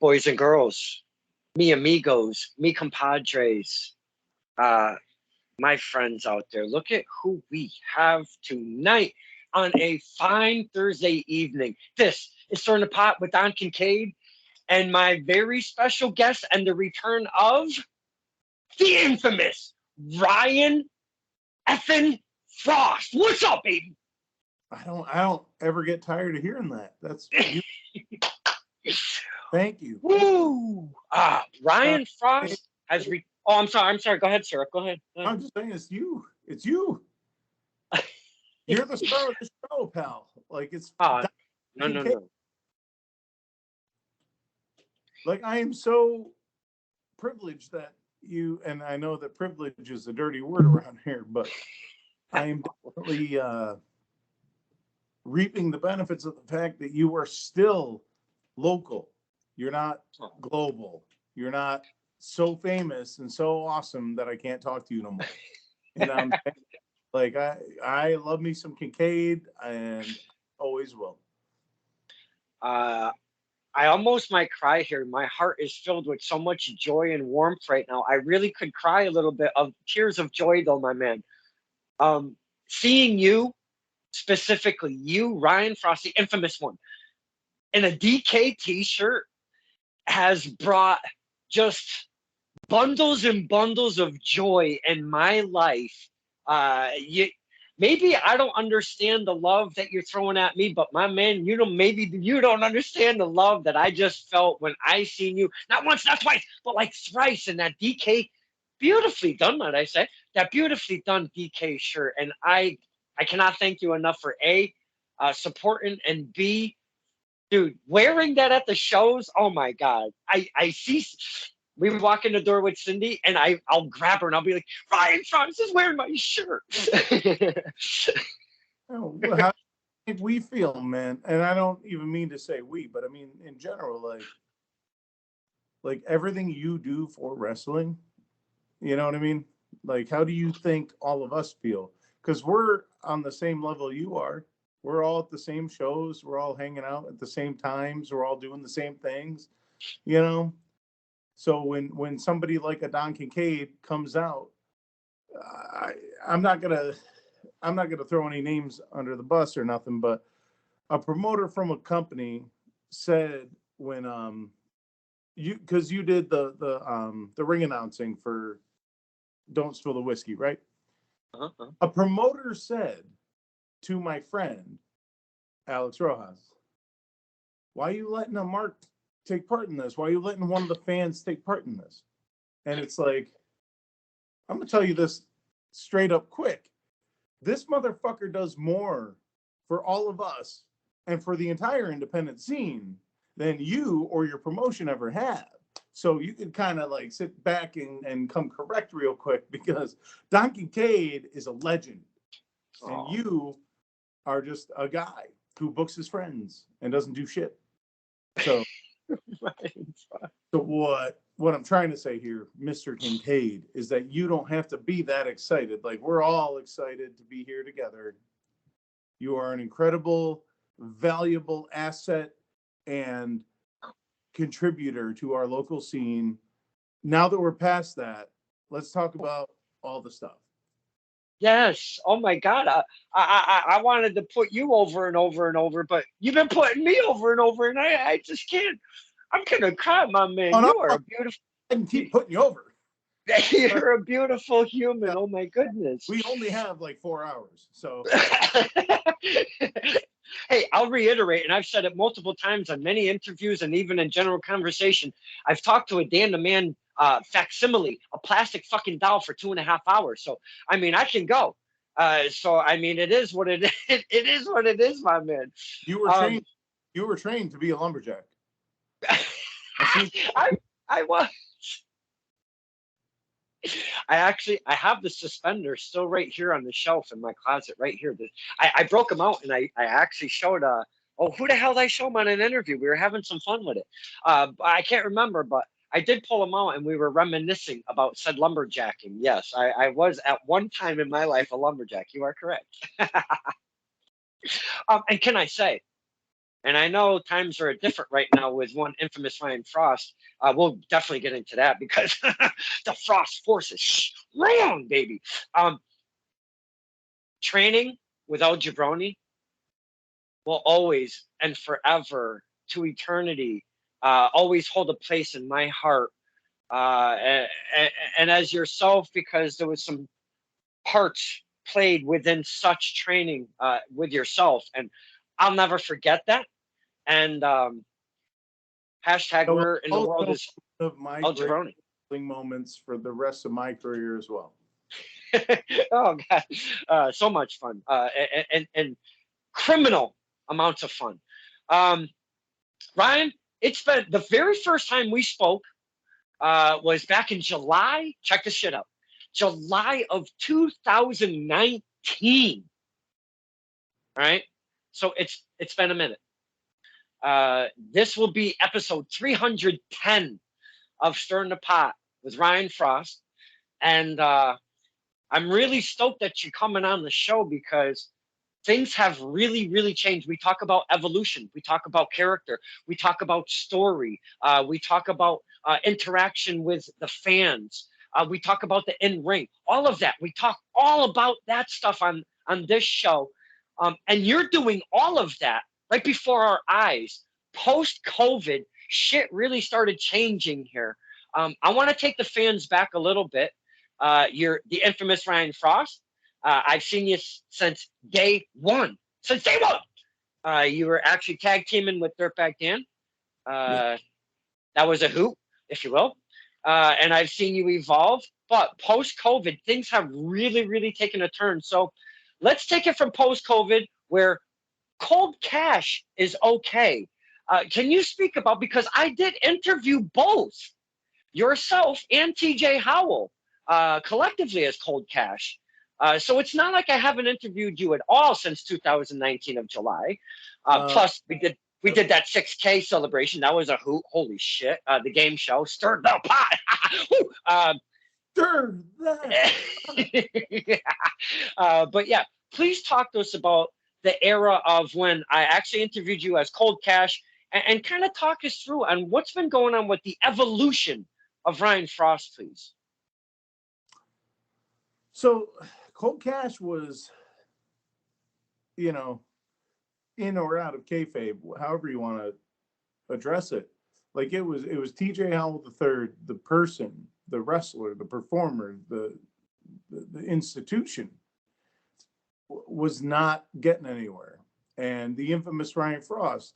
boys and girls, mi amigos, mi compadres, uh, my friends out there. Look at who we have tonight on a fine Thursday evening. This is Stirring the Pot with Don Kincaid and my very special guest and the return of the infamous Ryan effing Frost. What's up, baby? I don't ever get tired of hearing that. That's you. Thank you. Woo! Ryan Frost has oh, I'm sorry. Go ahead, sir. Go ahead. I'm just saying it's you. It's you. You're the star of the show, pal. Like it's no. Like I am so privileged that you, and I know that privilege is a dirty word around here, but I am definitely reaping the benefits of the fact that you are still local. You're not global. You're not so famous and so awesome that I can't talk to you no more. And like I love me some Kincaid and always will. I almost might cry here. My heart is filled with so much joy and warmth right now. I really could cry a little bit of tears of joy, though, my man. Seeing you, specifically you, Ryan Frost, the infamous one, in a DK t-shirt has brought just bundles and bundles of joy in my life. Maybe I don't understand the love that you're throwing at me, but my man, maybe you don't understand the love that I just felt when I seen you, not once, not twice, but like thrice in that DK, beautifully done, might I say, that beautifully done DK shirt. And I cannot thank you enough for A, supporting, and B, dude, wearing that at the shows. Oh my God. I see, we walk in the door with Cindy and I'll grab her and I'll be like, Ryan Frost is wearing my shirt. Oh, how we feel, man. And I don't even mean to say we, but I mean in general, like everything you do for wrestling, you know what I mean? Like, how do you think all of us feel? Because we're on the same level you are. We're all at the same shows. We're all hanging out at the same times. We're all doing the same things, you know? So when somebody like a Don Kincaid comes out, I'm not gonna throw any names under the bus or nothing, but a promoter from a company said when because you did the ring announcing for Don't Spill the Whiskey, right? Uh-huh. A promoter said to my friend Alex Rojas, "Why are you letting a mark take part in this? Why are you letting one of the fans take part in this?" And it's like, I'm gonna tell you this straight up quick. This motherfucker does more for all of us and for the entire independent scene than you or your promotion ever have. So you can kind of like sit back and come correct real quick, because Don Kincaid is a legend. And you are just a guy who books his friends and doesn't do shit. So, what I'm trying to say here, Mr. Kincaid, is that you don't have to be that excited. Like, we're all excited to be here together. You are an incredible, valuable asset and contributor to our local scene. Now that we're past that, let's talk about all the stuff. Yes. Oh my God. I wanted to put you over and over and over, but you've been putting me over and over, and I just can't. I'm gonna cry, my man. Oh, no, You are a beautiful. I can keep putting you over. You're a beautiful human. Oh my goodness. We only have like 4 hours, so. Hey, I'll reiterate, and I've said it multiple times on many interviews and even in general conversation. I've talked to a Dan the Man facsimile, a plastic fucking doll, for 2.5 hours. So, I mean, I can go. So, I mean, it is what it is. It is what it is, my man. You were trained. You were trained to be a lumberjack. I was. I have the suspenders still right here on the shelf in my closet right here. I broke them out and I actually showed who the hell did I show them on an interview? We were having some fun with it. I can't remember, but I did pull them out and we were reminiscing about said lumberjacking. Yes, I was at one time in my life a lumberjack. You are correct. And can I say, And I know times are different right now with one infamous Ryan Frost. We'll definitely get into that because the Frost force is strong, baby. Um, Training without Jabroni will always and forever to eternity always hold a place in my heart. And as yourself, because there was some parts played within such training with yourself, and I'll never forget that. And hashtag So where in the world also is one of my El great Jabroni? moments for the rest of my career as well. Oh God, so much fun and criminal amounts of fun. Um, Ryan, it's been the very first time we spoke was back in July. Check this shit out. July of 2019. All right. So it's been a minute. This will be episode 310 of Stirring the Pot with Ryan Frost. And I'm really stoked that you're coming on the show because things have really, really changed. We talk about evolution. We talk about character. We talk about story. We talk about interaction with the fans. We talk about the in ring. All of that. We talk all about that stuff on this show. And you're doing all of that right before our eyes. Post COVID, shit really started changing here. I want to take the fans back a little bit. You're the infamous Ryan Frost. I've seen you since day one. Since day one, you were actually tag teaming with Dirtbag Dan. Yeah. That was a hoot, if you will. And I've seen you evolve. But post COVID, things have really, really taken a turn. So let's take it from post COVID, where cold cash is okay. Can you speak about, because I did interview both yourself and TJ Howell collectively as Cold Cash. So it's not like I haven't interviewed you at all since 2019 of July. Plus, we did that 6K celebration. That was a hoot. Holy shit! The game show stirred the pot. Sure. That. But yeah, please talk to us about the era of when I actually interviewed you as Cold Cash, and kind of talk us through and what's been going on with the evolution of Ryan Frost, please. So Cold Cash was, you know, in or out of kayfabe, however you want to address it. Like it was TJ Howell the third, the person, the wrestler, the performer, the institution was not getting anywhere. And the infamous Ryan Frost,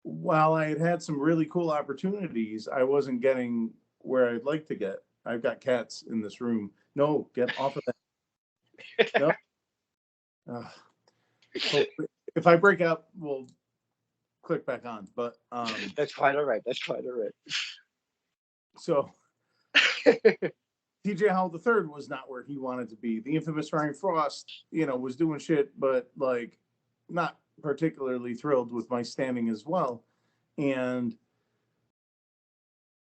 while I had had some really cool opportunities, I wasn't getting where I'd like to get. I've got cats in this room. No, get off of that. No. If I break out, we'll click back on. But That's quite all right. That's quite all right. So TJ Howell III was not where he wanted to be. The infamous Ryan Frost, was doing shit, but like not particularly thrilled with my standing as well. And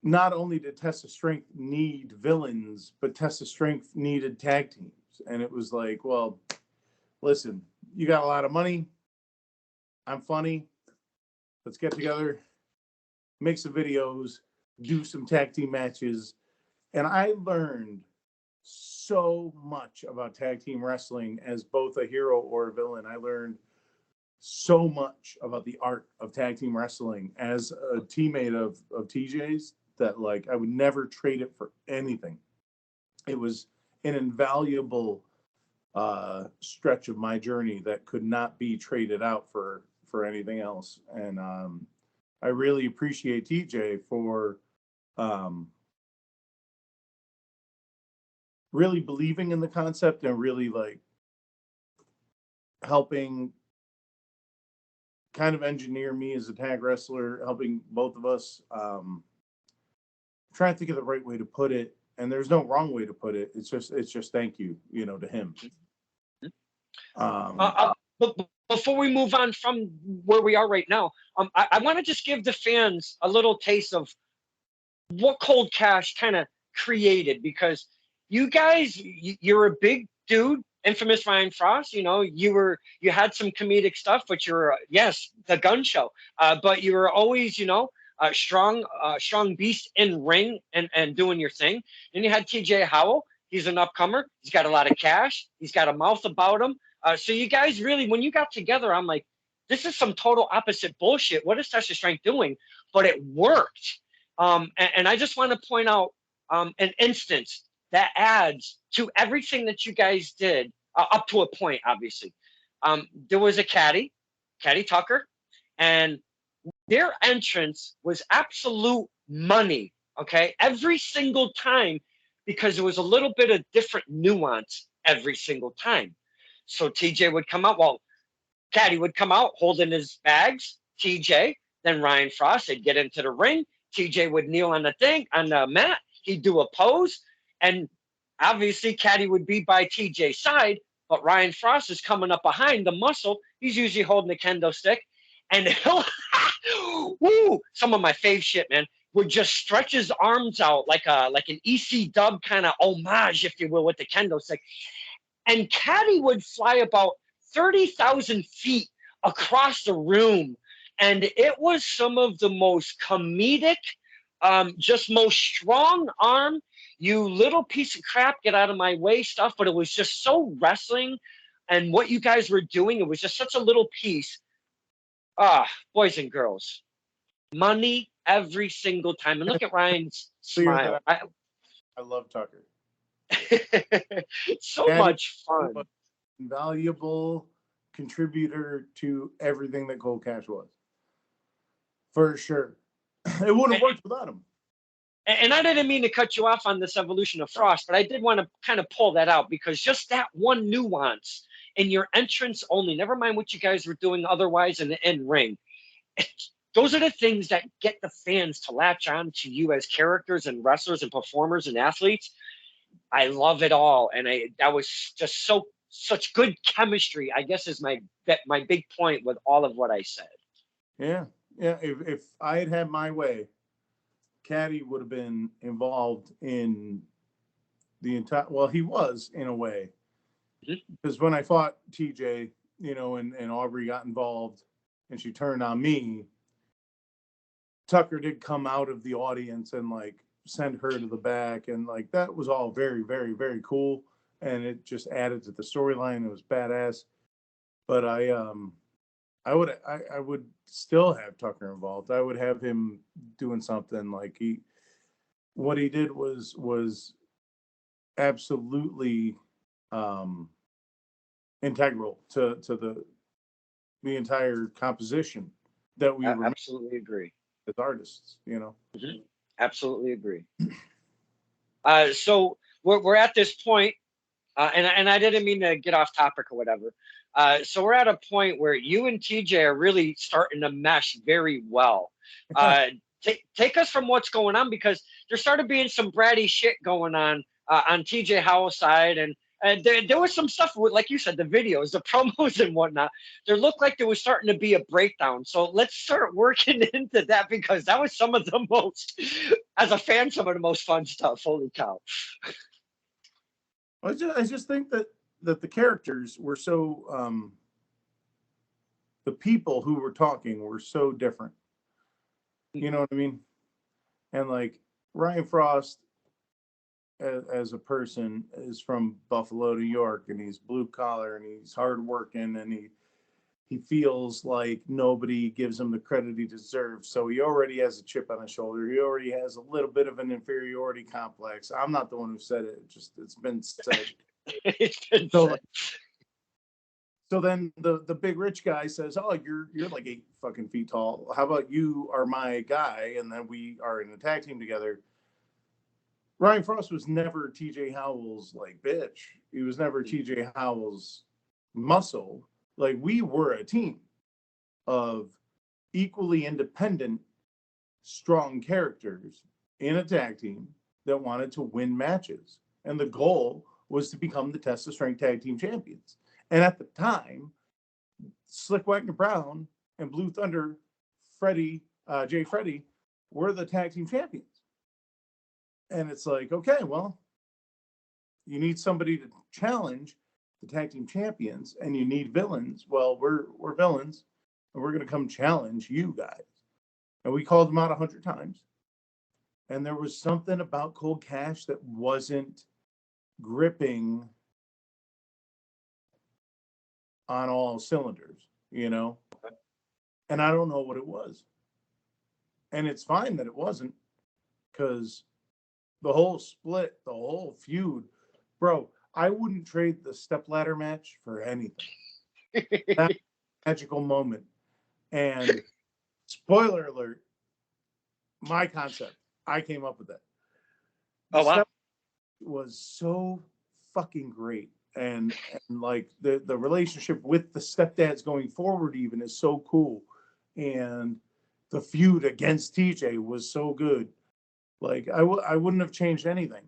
not only did Test of Strength need villains, but Test of Strength needed tag teams. And it was like, well, listen, you got a lot of money. I'm funny. Let's get together, make some videos, do some tag team matches. And I learned so much about tag team wrestling as both a hero or a villain. I learned so much about the art of tag team wrestling as a teammate of TJ's that like I would never trade it for anything. It was an invaluable stretch of my journey that could not be traded out for anything else. And I really appreciate TJ for really believing in the concept and really like helping kind of engineer me as a tag wrestler, helping both of us. Trying to think of the right way to put it, and there's no wrong way to put it. It's just thank you, to him. But before we move on from where we are right now, I want to just give the fans a little taste of what Cold Cash kind of created, because you guys, you're a big dude infamous Ryan Frost, you had some comedic stuff, but you're yes, the gun show. But you were always, a strong beast in ring and doing your thing. Then you had TJ Howell. He's an upcomer. He's got a lot of cash. He's got a mouth about him. So you guys really, when you got together, I'm like, this is some total opposite bullshit. What is Test of Strength doing? But it worked. And I just want to point out an instance that adds to everything that you guys did up to a point, obviously. There was a caddy Tucker, and their entrance was absolute money, okay? Every single time, because there was a little bit of different nuance every single time. So TJ would come out, well, Caddy would come out holding his bags, TJ, then Ryan Frost, they'd get into the ring, TJ would kneel on the mat, he'd do a pose, and obviously Caddy would be by TJ's side, but Ryan Frost is coming up behind the muscle. He's usually holding the kendo stick, and he'll, woo, some of my fave shit, man, would just stretch his arms out like an EC dub kind of homage, if you will, with the kendo stick. And Caddy would fly about 30,000 feet across the room. And it was some of the most comedic, just most strong arm, you little piece of crap, get out of my way stuff. But it was just so wrestling. And what you guys were doing, it was just such a little piece. Boys and girls, money every single time. And look at Ryan's smile. I love Tucker. So much fun. Invaluable contributor to everything that Cold Cash was. For sure. It wouldn't have worked without him. And I didn't mean to cut you off on this evolution of Frost, but I did want to kind of pull that out because just that one nuance in your entrance only, never mind what you guys were doing otherwise in the end ring. Those are the things that get the fans to latch on to you as characters and wrestlers and performers and athletes. I love it all. And that was just such good chemistry, I guess, is my big point with all of what I said. Yeah. If I had my way, Caddy would have been involved in the entire. Well, he was in a way, because when I fought TJ, and Aubrey got involved, and she turned on me. Tucker did come out of the audience and send her to the back, and that was all very, very, very cool, and it just added to the storyline. It was badass. But I would still have Tucker involved. I would have him doing something what he did was absolutely integral to the entire composition that we were. Absolutely agree. As artists, Absolutely agree. So we're at this point, and I didn't mean to get off topic or whatever. So we're at a point where you and TJ are really starting to mesh very well. Take us from what's going on, because there started being some bratty shit going on TJ Howell's side, and there was some stuff with, like you said, the videos, the promos and whatnot. There looked like there was starting to be a breakdown. So let's start working into that, because that was some of the most, as a fan, some of the most fun stuff. Holy cow. I just think that the characters were so, the people who were talking were so different. You know what I mean? And Ryan Frost, as a person, is from Buffalo, New York, and he's blue collar and he's hardworking, and he feels like nobody gives him the credit he deserves. So he already has a chip on his shoulder. He already has a little bit of an inferiority complex. I'm not the one who said it. It's been said. So then the big rich guy says, "Oh, you're 8 fucking feet tall. How about you are my guy, and then we are in a tag team together." Ryan Frost was never TJ Howell's bitch. He was never TJ Howell's muscle. We were a team of equally independent, strong characters in a tag team that wanted to win matches. And the goal was to become the Test of Strength Tag Team Champions. And at the time, Slick Wagner Brown and Blue Thunder Jay Freddy were the tag team champions. And it's okay, well, you need somebody to challenge. the tag team champions and you need villains, well, we're villains and we're going to come challenge you guys. And we called them out 100 times. And there was something about Cold Cash that wasn't gripping on all cylinders, you know? And I don't know what it was. And it's fine that it wasn't, because the whole split, the whole feud, bro, I wouldn't trade the stepladder match for anything. That magical moment. And spoiler alert, my concept, I came up with it. The Oh, wow. step was so fucking great. And like the relationship with the stepdads going forward even is so cool. And the feud against TJ was so good. Like I wouldn't have changed anything.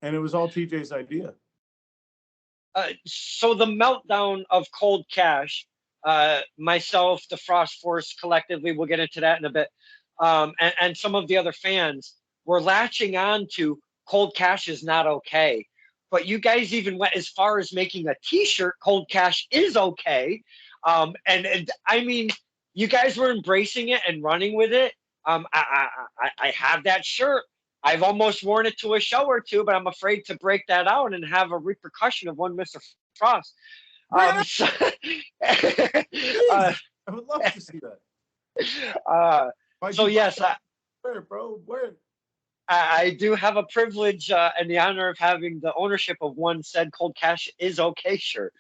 And it was all TJ's idea. So the meltdown of Cold Cash, myself, the Frost Force collectively, we'll get into that in a bit, and some of the other fans were latching on to Cold Cash is not okay. But you guys even went as far as making a T-shirt, Cold Cash is okay. And I mean, you guys were embracing it and running with it. I have that shirt. I've almost worn it to a show or two, but I'm afraid to break that out and have a repercussion of one Mr. Frost. So, Please, I would love to see that. So yes, where, bro? Where? I do have a privilege and the honor of having the ownership of one said Cold Cash is okay shirt.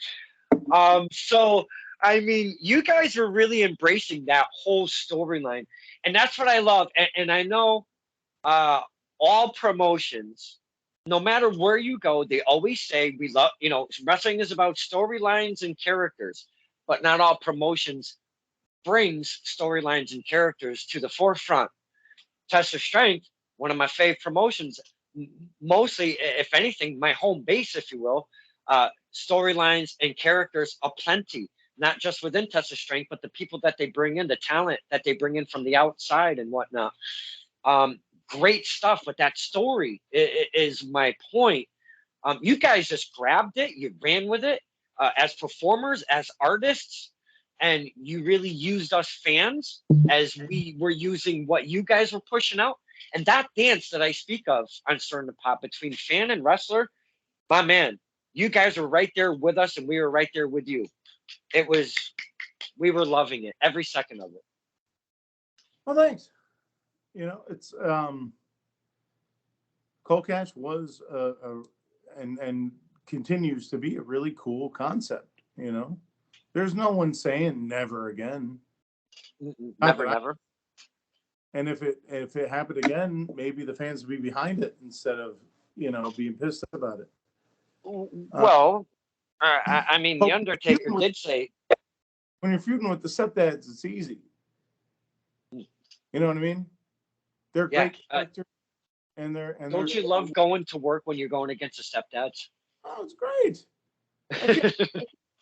So I mean, you guys are really embracing that whole storyline, and that's what I love. And I know all promotions, no matter where you go, they always say we love, wrestling is about storylines and characters, but not all promotions brings storylines and characters to the forefront. Test of Strength, one of my favorite promotions, mostly, if anything, my home base, if you will, storylines and characters aplenty, not just within Test of Strength, but the people that they bring in, the talent that they bring in from the outside and whatnot. Great stuff with that story is my point. You guys just grabbed it, you ran with it as performers, as artists, and you really used us fans as we were using what you guys were pushing out. And that dance that I speak of on Stirring the Pot between fan and wrestler, my man, you guys were right there with us and we were right there with you. We were loving it, every second of it. Well, thanks. It's Cold Cash was and continues to be a really cool concept. There's no one saying never again. Never. And if it happened again, maybe the fans would be behind it instead of being pissed about it. Well, I mean, the Undertaker did say, when you're feuding with the stepdads, it's easy. You know what I mean? They're great characters, don't you love going to work when you're going against the stepdads? Oh, it's great.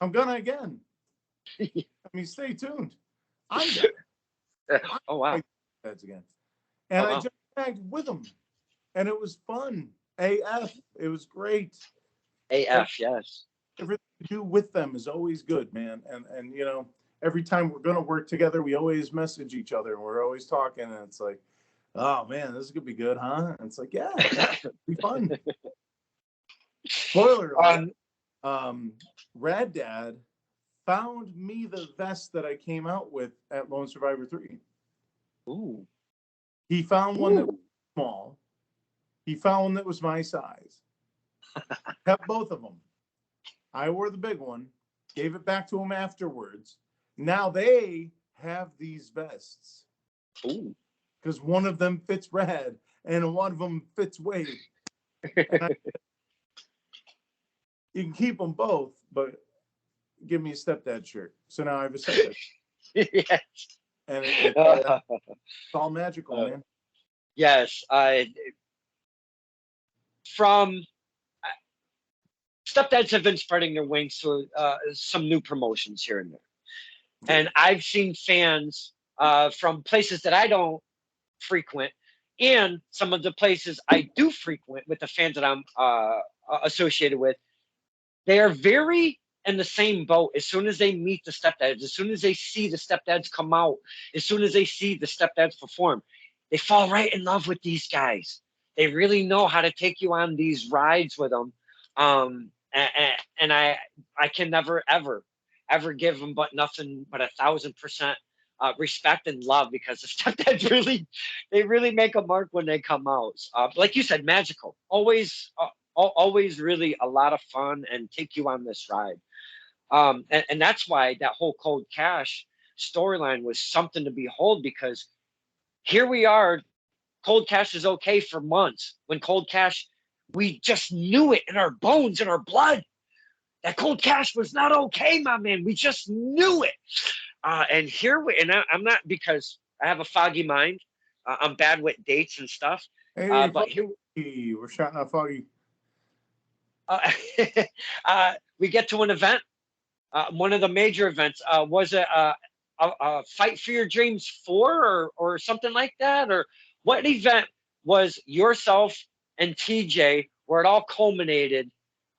I'm gonna again. I mean, stay tuned. I'm gonna. Oh wow. Again. And I just tagged with them, and it was fun. AF, it was great. AF, yes. Everything we do with them is always good, man. And every time we're gonna work together, we always message each other, and we're always talking, and it's like, oh man, this is gonna be good, huh? And it's like, yeah, it'll be fun. Spoiler alert, Rad Dad found me the vest that I came out with at Lone Survivor 3. Ooh. He found one that was small. He found one that was my size. Kept both of them. I wore the big one. Gave it back to him afterwards. Now they have these vests. Ooh. Because one of them fits Rad and one of them fits Wade. You can keep them both, but give me a stepdad shirt. So now I have a stepdad. Yes. And it's all magical, man. Yes. From stepdads have been spreading their wings to some new promotions here and there. And I've seen fans from places that I don't frequent and some of the places I do frequent with the fans that I'm associated with. They are very in the same boat. As soon as they meet the stepdads, as soon as they see the stepdads come out, as soon as they see the stepdads perform, they fall right in love with these guys. They really know how to take you on these rides with them. And I can never ever give them but nothing but 1,000% respect and love, because the stepdads really make a mark when they come out. Like you said, magical, always really a lot of fun and take you on this ride. And that's why that whole Cold Cash storyline was something to behold, because here we are. Cold Cash is okay for months. When Cold Cash, we just knew it in our bones, in our blood, that Cold Cash was not okay, my man. We just knew it. And here we, and I'm not, because I have a foggy mind. I'm bad with dates and stuff. Hey, But here, we're shouting out Foggy. uh, we get to an event. One of the major events. Was it Fight for Your Dreams 4 or something like that? Or what event was yourself and TJ where it all culminated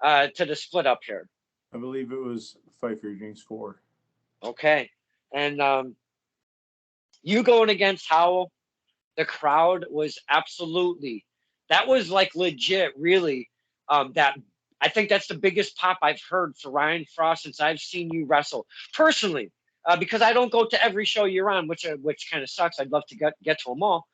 to the split up here? I believe it was Fight for Your Dreams 4. Okay. And you going against Howell, the crowd was absolutely, that was like legit, really. That I think that's the biggest pop I've heard for Ryan Frost since I've seen you wrestle personally. Because I don't go to every show you're on, which kind of sucks. I'd love to get to them all.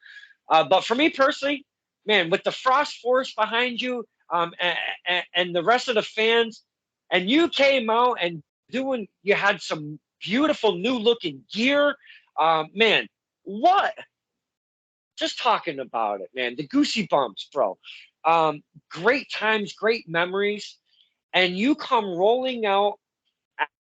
But for me personally, man, with the Frost Force behind you, and the rest of the fans, and you came out and you had some beautiful new looking gear. Man, what? Just talking about it, man, the goosey bumps, bro. Great times, great memories. And you come rolling out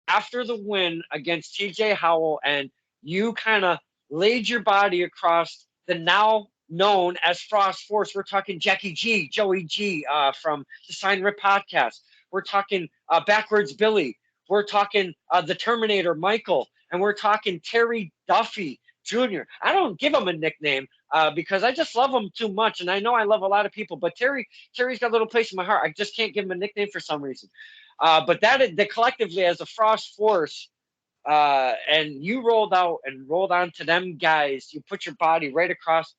after the win against TJ Howell, and you kind of laid your body across the now known as Frost Force. We're talking Jackie G, Joey G from the Sign Rip podcast. We're talking Backwards Billy. We're talking the Terminator Michael, and we're talking Terry Duffy Jr. I don't give him a nickname because I just love him too much, and I know I love a lot of people, but Terry's got a little place in my heart. I just can't give him a nickname for some reason. But that collectively as a Frost Force, and you rolled out and rolled onto them guys. You put your body right across.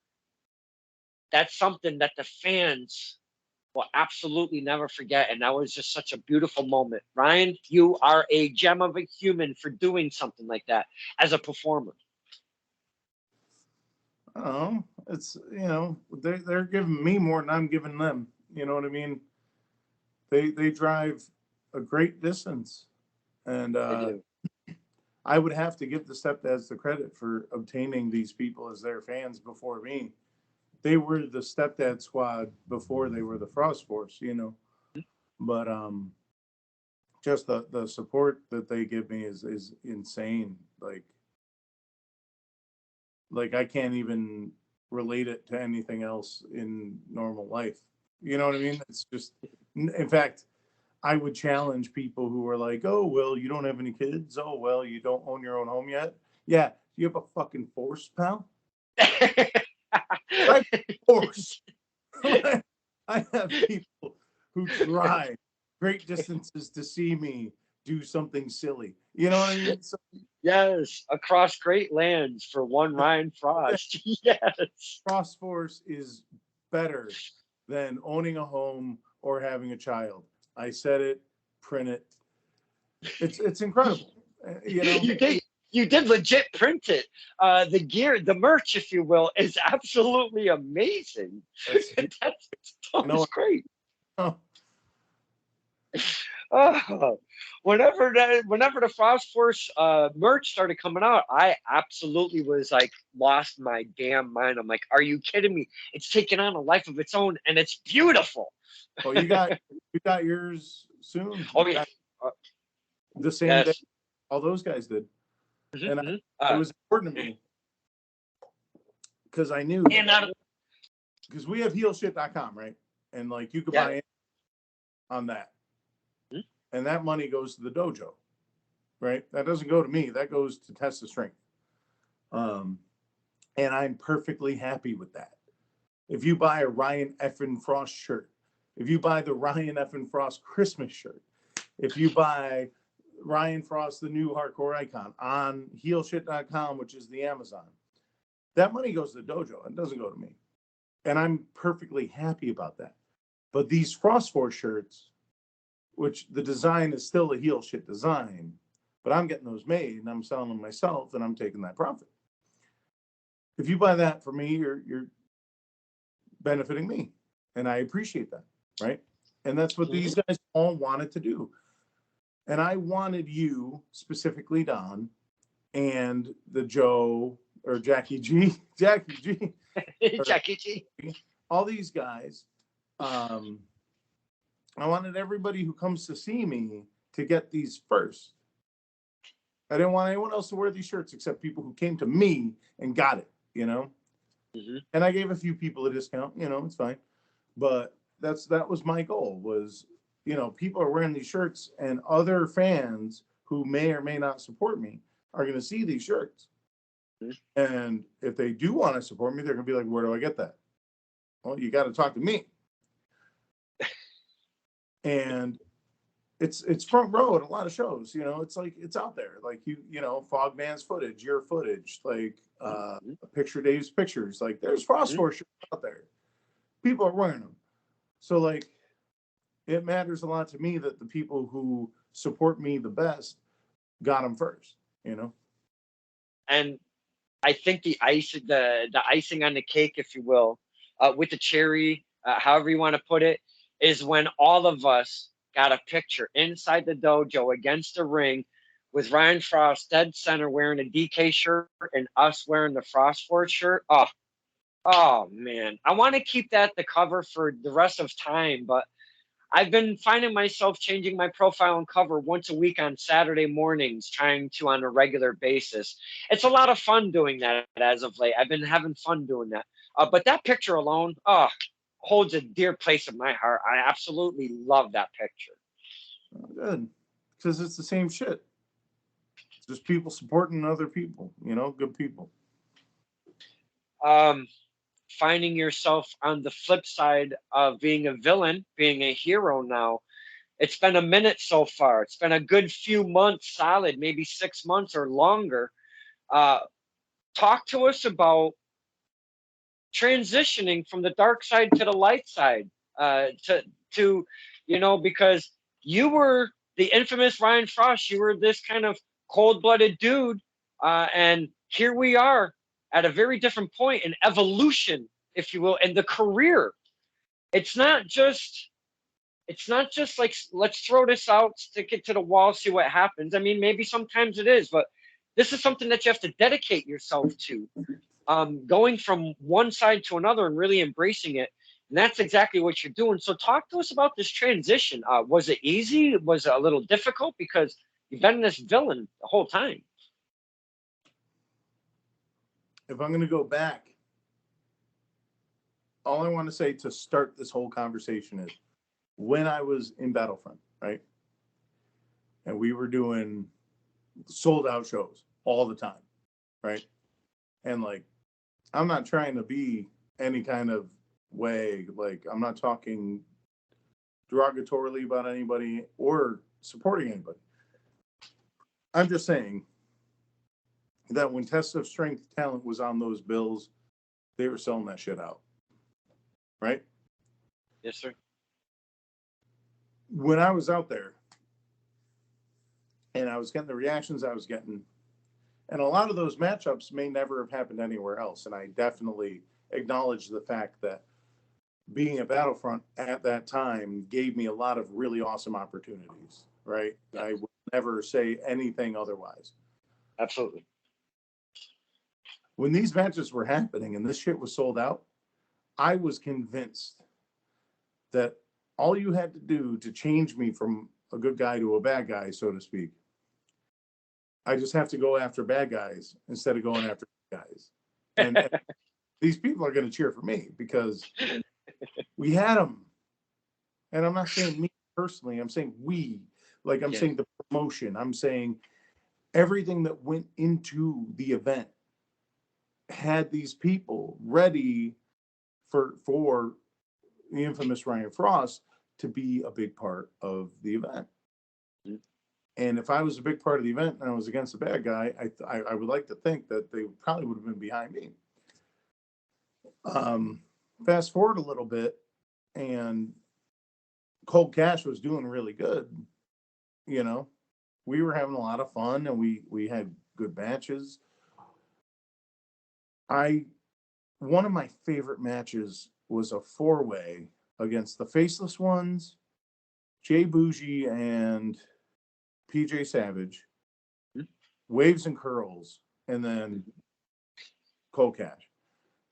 That's something that the fans will absolutely never forget, and that was just such a beautiful moment. Ryan, you are a gem of a human for doing something like that as a performer. I don't know. It's, they're giving me more than I'm giving them. You know what I mean? They drive a great distance, and They do. I would have to give the stepdads the credit for obtaining these people as their fans before me. They were the stepdad squad before they were the Frost Force, But just the support that they give me is insane. Like I can't even relate it to anything else in normal life. You know what I mean? It's just, in fact, I would challenge people who are like, "Oh, well, you don't have any kids. Oh, well, you don't own your own home yet." Yeah, you have a fucking force, pal. I have a force. I have people who drive great distances to see me do something silly. You know what I mean? So, Yes, across great lands for one Ryan Frost. Yes. Frost Force is better than owning a home or having a child. I said it, print it. It's incredible. You did legit print it. The gear, the merch, if you will, is absolutely amazing. That was great. Oh, Oh, whenever the Frost Force merch started coming out, I absolutely was like lost my damn mind. I'm like, are you kidding me? It's taking on a life of its own, and it's beautiful. oh, you got yours soon. Oh yeah, The same day yes. all those guys did. And Mm-hmm. it was important to me because I knew, And not because we have heelshit.com, right? And like you could yeah. buy it on that. Mhm. And that money goes to the dojo, right? That doesn't go to me. That goes to Test of Strength. And I'm perfectly happy with that. If you buy a Ryan effing Frost shirt, if you buy the Ryan effing Frost Christmas shirt, If you buy Ryan Frost, the new hardcore icon, on heelshit.com, which is the Amazon, that money goes to the dojo. It doesn't go to me. And I'm perfectly happy about that. But these Frost Force shirts, which the design is still a heel shit design, but I'm getting those made and I'm selling them myself and I'm taking that profit. If you buy that for me, you're benefiting me. And I appreciate that, right? And that's what these guys all wanted to do. And I wanted you, specifically Don, and the Joe or Jackie G, Jackie G. all these guys. I wanted everybody who comes to see me to get these first. I didn't want anyone else to wear these shirts except people who came to me and got it, you know? And I gave a few people a discount, you know, it's fine. But that was my goal was, you know, people are wearing these shirts and other fans who may or may not support me are going to see these shirts. And if they do want to support me, they're going to be like, where do I get that? Well, you got to talk to me. And it's front row at a lot of shows, you know, it's like, it's out there. Like you know, Fogman's footage, your footage, like Picture Dave's pictures, like there's Frost Force shirts out there. People are wearing them. So like, it matters a lot to me that the people who support me the best got them first, you know? And I think the icing on the cake, if you will, with the cherry, however you want to put it, is when all of us got a picture inside the dojo against the ring with Ryan Frost dead center wearing a DK shirt and us wearing the Frost Force shirt. Oh man, I want to keep that the cover for the rest of time, but I've been finding myself changing my profile and cover once a week on Saturday mornings, trying to on a regular basis. It's a lot of fun doing that as of late. I've been having fun doing that. But that picture alone, holds a dear place in my heart. I absolutely love that picture. Good. Because it's the same shit. It's just people supporting other people, you know, good people. Finding yourself on the flip side of being a villain, being a hero now. It's been a minute so far. It's been a good few months solid, maybe 6 months or longer. Talk to us about transitioning from the dark side to the light side, to you know, because you were the infamous Ryan Frost. You were this kind of cold-blooded dude, and here we are at a very different point in evolution, if you will, in the career. It's not just like, let's throw this out, stick it to the wall, see what happens. I mean, maybe sometimes it is, but this is something that you have to dedicate yourself to, going from one side to another and really embracing it. And that's exactly what you're doing. So talk to us about this transition. Was it easy? Was it a little difficult? Because you've been this villain the whole time. If I'm going to go back, all I want to say to start this whole conversation is when I was in Battlefront, right? And we were doing sold out shows all the time, right? And like, I'm not trying to be any kind of way, like, I'm not talking derogatorily about anybody or supporting anybody. I'm just saying that when Test of Strength talent was on those bills, they were selling that shit out, right? Yes, sir. When I was out there and I was getting the reactions I was getting, and a lot of those matchups may never have happened anywhere else. And I definitely acknowledge the fact that being at Battlefront at that time gave me a lot of really awesome opportunities, right? Yeah. I would never say anything otherwise. Absolutely. When these matches were happening and this shit was sold out, I was convinced that all you had to do to change me from a good guy to a bad guy, so to speak, I just have to go after bad guys instead of going after good guys. And these people are going to cheer for me because we had them. And I'm not saying me personally, I'm saying we. Like, I'm saying the promotion. I'm saying everything that went into the event had these people ready for the infamous Ryan Frost to be a big part of the event. Mhm. And if I was a big part of the event and I was against the bad guy, I would like to think that they probably would have been behind me. Um, Fast forward a little bit, and Cold Cash was doing really good. You know, we were having a lot of fun, and we had good matches. I One of my favorite matches was a four-way against the Faceless Ones, Jay Bougie, and PJ Savage, Mhm. Waves and Curls, and then Cold Cash.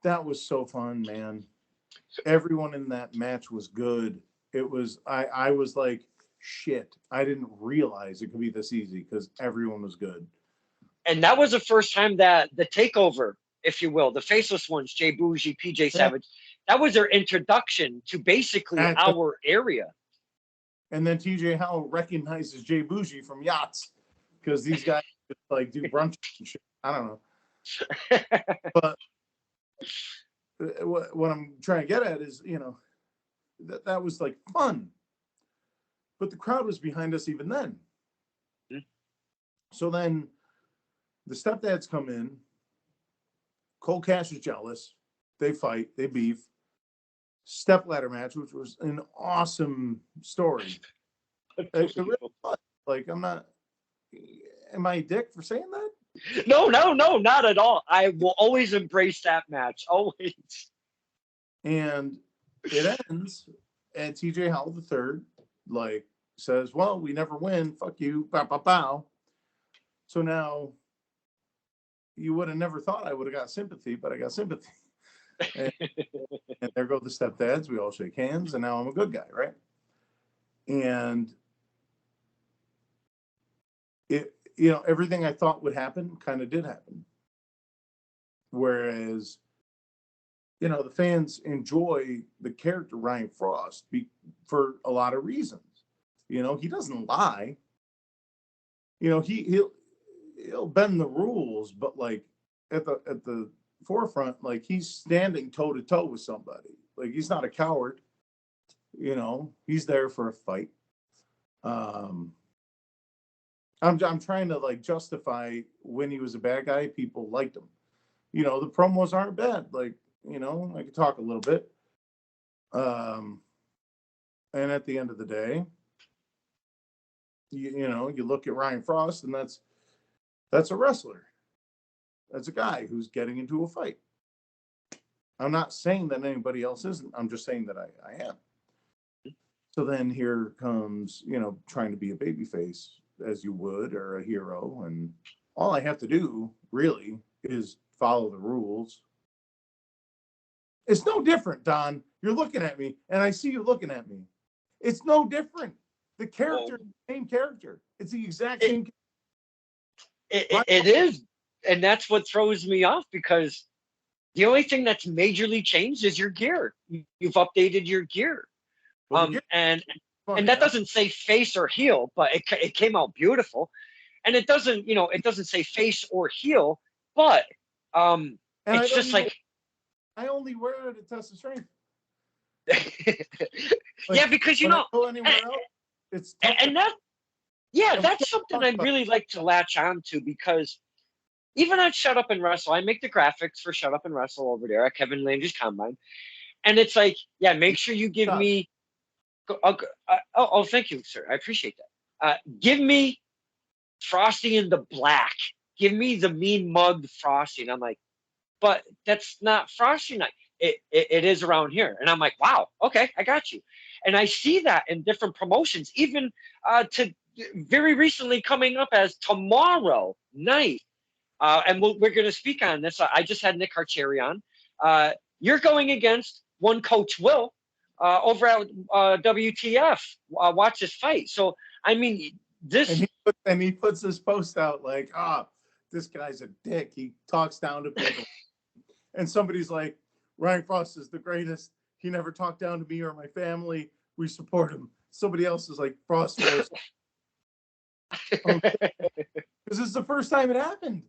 That was so fun, man. Everyone in that match was good. I was like, shit, I didn't realize it could be this easy because everyone was good. And that was the first time that the takeover, if you will, the faceless ones, Jay Bougie, PJ Yeah. Savage, that was their introduction to basically our area. And then TJ Howell recognizes Jay Bougie from Yachts because these guys just like do brunch and shit. I don't know. But what I'm trying to get at is, that was like fun. But the crowd was behind us even then. So then the stepdads come in. Cold Cash is jealous. They fight. They beef. Step ladder match, which was an awesome story. It really was. Like, I'm not. Am I a dick for saying that? No, no, no, not at all. I will always embrace that match. Always. And it ends, and TJ Howell the third, like, says, "Well, we never win. Fuck you." Bow, bow, bow. So now you would have never thought I would have got sympathy, but I got sympathy. And, and there go the stepdads. We all shake hands, and now I'm a good guy, right? And everything I thought would happen kind of did happen. Whereas, the fans enjoy the character Ryan Frost for a lot of reasons. He doesn't lie. He'll bend the rules, but like at the forefront, like he's standing toe to toe with somebody. Like he's not a coward. He's there for a fight. Um, I'm trying to like justify when he was a bad guy, people liked him. The promos aren't bad. Like, I could talk a little bit. Um, and at the end of the day, you look at Ryan Frost, and that's a wrestler. That's a guy who's getting into a fight. I'm not saying that anybody else isn't. I'm just saying that I am. So then here comes, trying to be a babyface as you would, or a hero. And all I have to do really is follow the rules. It's no different, Don. You're looking at me, and I see you looking at me. It's no different. The character is the same character. It's the exact same. It is. And that's what throws me off, because the only thing that's majorly changed is your gear. You've updated your gear. Well, And that doesn't say face or heel, but it came out beautiful. And it doesn't say face or heel, but it's just like, I only wear it to test the strength. yeah, because I go anywhere else, it's tough. And that's something I'd really like to latch on to, because even on Shut Up and Wrestle, I make the graphics for Shut Up and Wrestle over there at Kevin Landry's Combine. And it's like, yeah, make sure you give me. Thank you, sir. I appreciate that. Give me Frosty in the black. Give me the mean mugged Frosty. And I'm like, but that's not Frosty night. It is around here. And I'm like, wow, okay, I got you. And I see that in different promotions, even to very recently coming up as tomorrow night. And we're going to speak on this. I just had Nick Harcheri on. You're going against one Coach Will over at WTF. Watch this fight. So, I mean, this. And he puts this post out like, this guy's a dick. He talks down to people. And somebody's like, Ryan Frost is the greatest. He never talked down to me or my family. We support him. Somebody else is like, Frost knows. Because this is the first time it happened.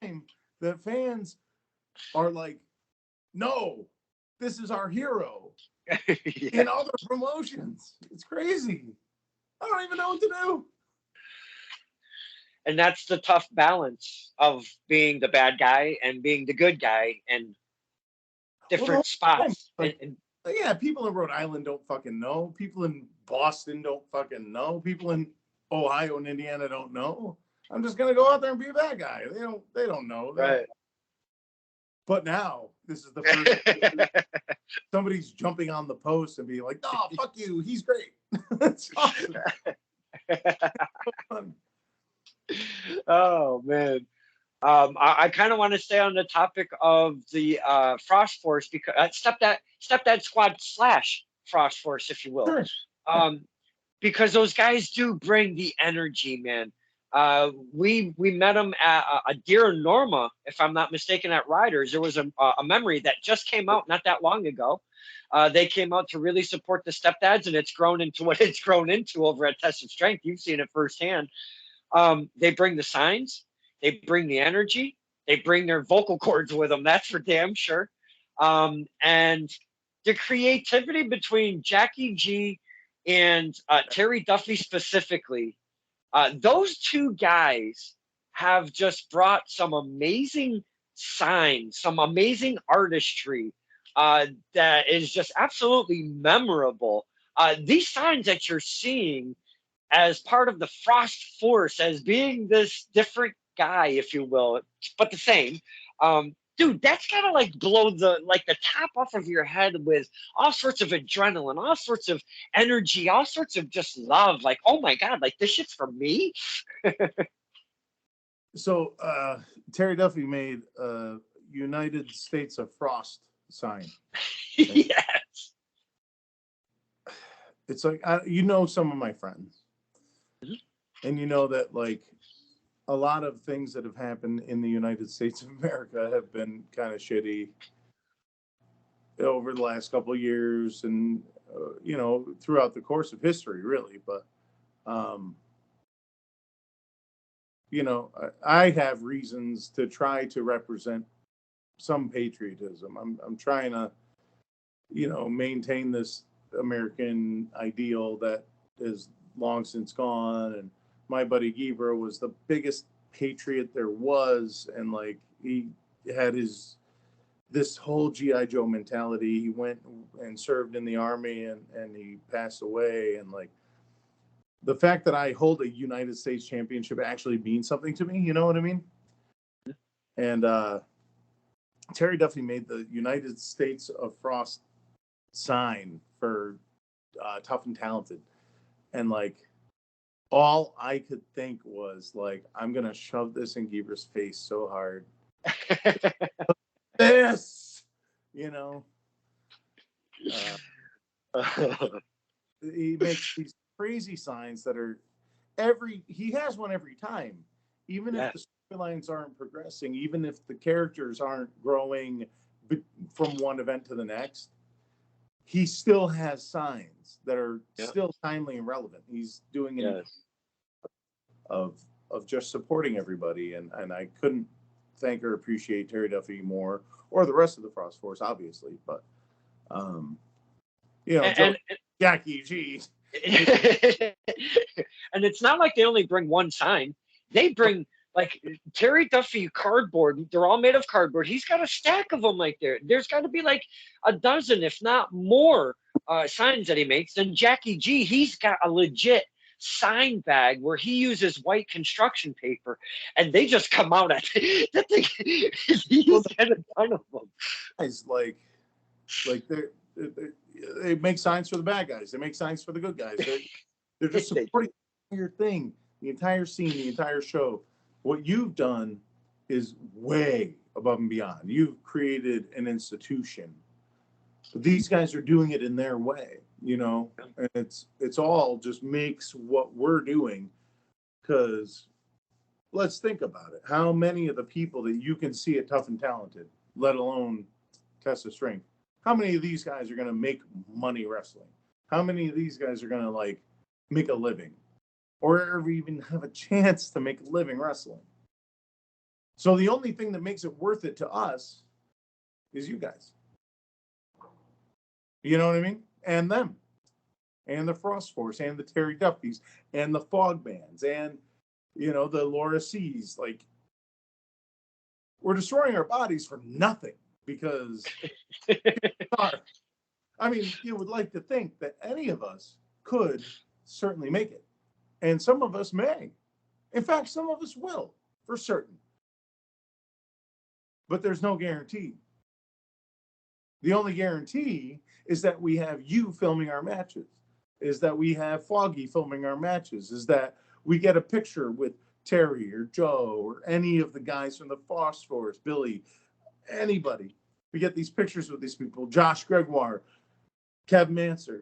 Time that fans are like, no, this is our hero. Yeah. In other promotions. It's crazy. I don't even know what to do. And that's the tough balance of being the bad guy and being the good guy and Well, the whole different time, spots. like, yeah, people in Rhode Island don't fucking know. People in Boston don't fucking know. People in Ohio and Indiana don't know. I'm just gonna go out there and be a bad guy. They don't know. They don't. Right. But now this is the first somebody's jumping on the post and being like, "Oh, fuck you, he's great." That's awesome. Oh man. I kind of want to stay on the topic of the Frost Force because stepdad squad slash Frost Force, if you will. Sure. Um, because those guys do bring the energy, man. We met them at a Dear Norma, if I'm not mistaken, at Riders. There was a memory that just came out not that long ago. They came out to really support the stepdads, and it's grown into what it's grown into over at Test of Strength. You've seen it firsthand. They bring the signs, they bring the energy, they bring their vocal cords with them. That's for damn sure. And the creativity between Jackie G and Terry Duffy specifically, those two guys have just brought some amazing signs, some amazing artistry that is just absolutely memorable. These signs that you're seeing as part of the Frost Force, as being this different guy, if you will, but the same. Dude, that's gotta like blow the top off of your head with all sorts of adrenaline, all sorts of energy, all sorts of just love. Like, oh my god, like this shit's for me. So Terry Duffy made a United States of Frost sign. Yes. It's like you know some of my friends, and you know that like a lot of things that have happened in the United States of America have been kind of shitty over the last couple of years, and you know, throughout the course of history, really. But you know, I have reasons to try to represent some patriotism. I'm trying to, you know, maintain this American ideal that is long since gone. And my buddy Gebra was the biggest patriot there was, and like he had this whole GI Joe mentality. He went and served in the army, and he passed away. And like the fact that I hold a United States championship actually means something to me. You know what I mean? And Terry Duffy made the United States of Frost sign for Tough and Talented, and like all I could think was like, I'm gonna shove this in Geber's face so hard. This, you know. He makes these crazy signs that are he has one every time, even if the storylines aren't progressing, even if the characters aren't growing from one event to the next, he still has signs that are still timely and relevant. He's doing it of just supporting everybody, and I couldn't thank or appreciate Terry Duffy more, or the rest of the Frost Force, obviously, but you know, and Jackie G. And it's not like they only bring one sign. They bring like Terry Duffy cardboard. They're all made of cardboard. He's got a stack of them like there. There's got to be like a dozen, if not more, signs that he makes. Then Jackie G, he's got a legit sign bag where he uses white construction paper, and they just come out at that thing. He's got a ton of them. It's like they make signs for the bad guys. They make signs for the good guys. They're just supporting your thing, the entire scene, the entire show. What you've done is way above and beyond. You've created an institution. These guys are doing it in their way, you know, and it's all just makes what we're doing. Because let's think about it. How many of the people that you can see at Tough and Talented, let alone Test of Strength, how many of these guys are going to make money wrestling? How many of these guys are going to like make a living, or ever even have a chance to make a living wrestling? So the only thing that makes it worth it to us is you guys. You know what I mean? And them. and the Frost Force and the Terry Duffys and the Fog Bands and, the Laura C's. Like, we're destroying our bodies for nothing because, I mean, you would like to think that any of us could certainly make it. And some of us may. In fact, some of us will, for certain. But there's no guarantee. The only guarantee is that we have you filming our matches, is that we have Foggy filming our matches, is that we get a picture with Terry or Joe or any of the guys from the Frost Force, Billy, anybody. We get these pictures with these people, Josh Gregoire, Kev Manser,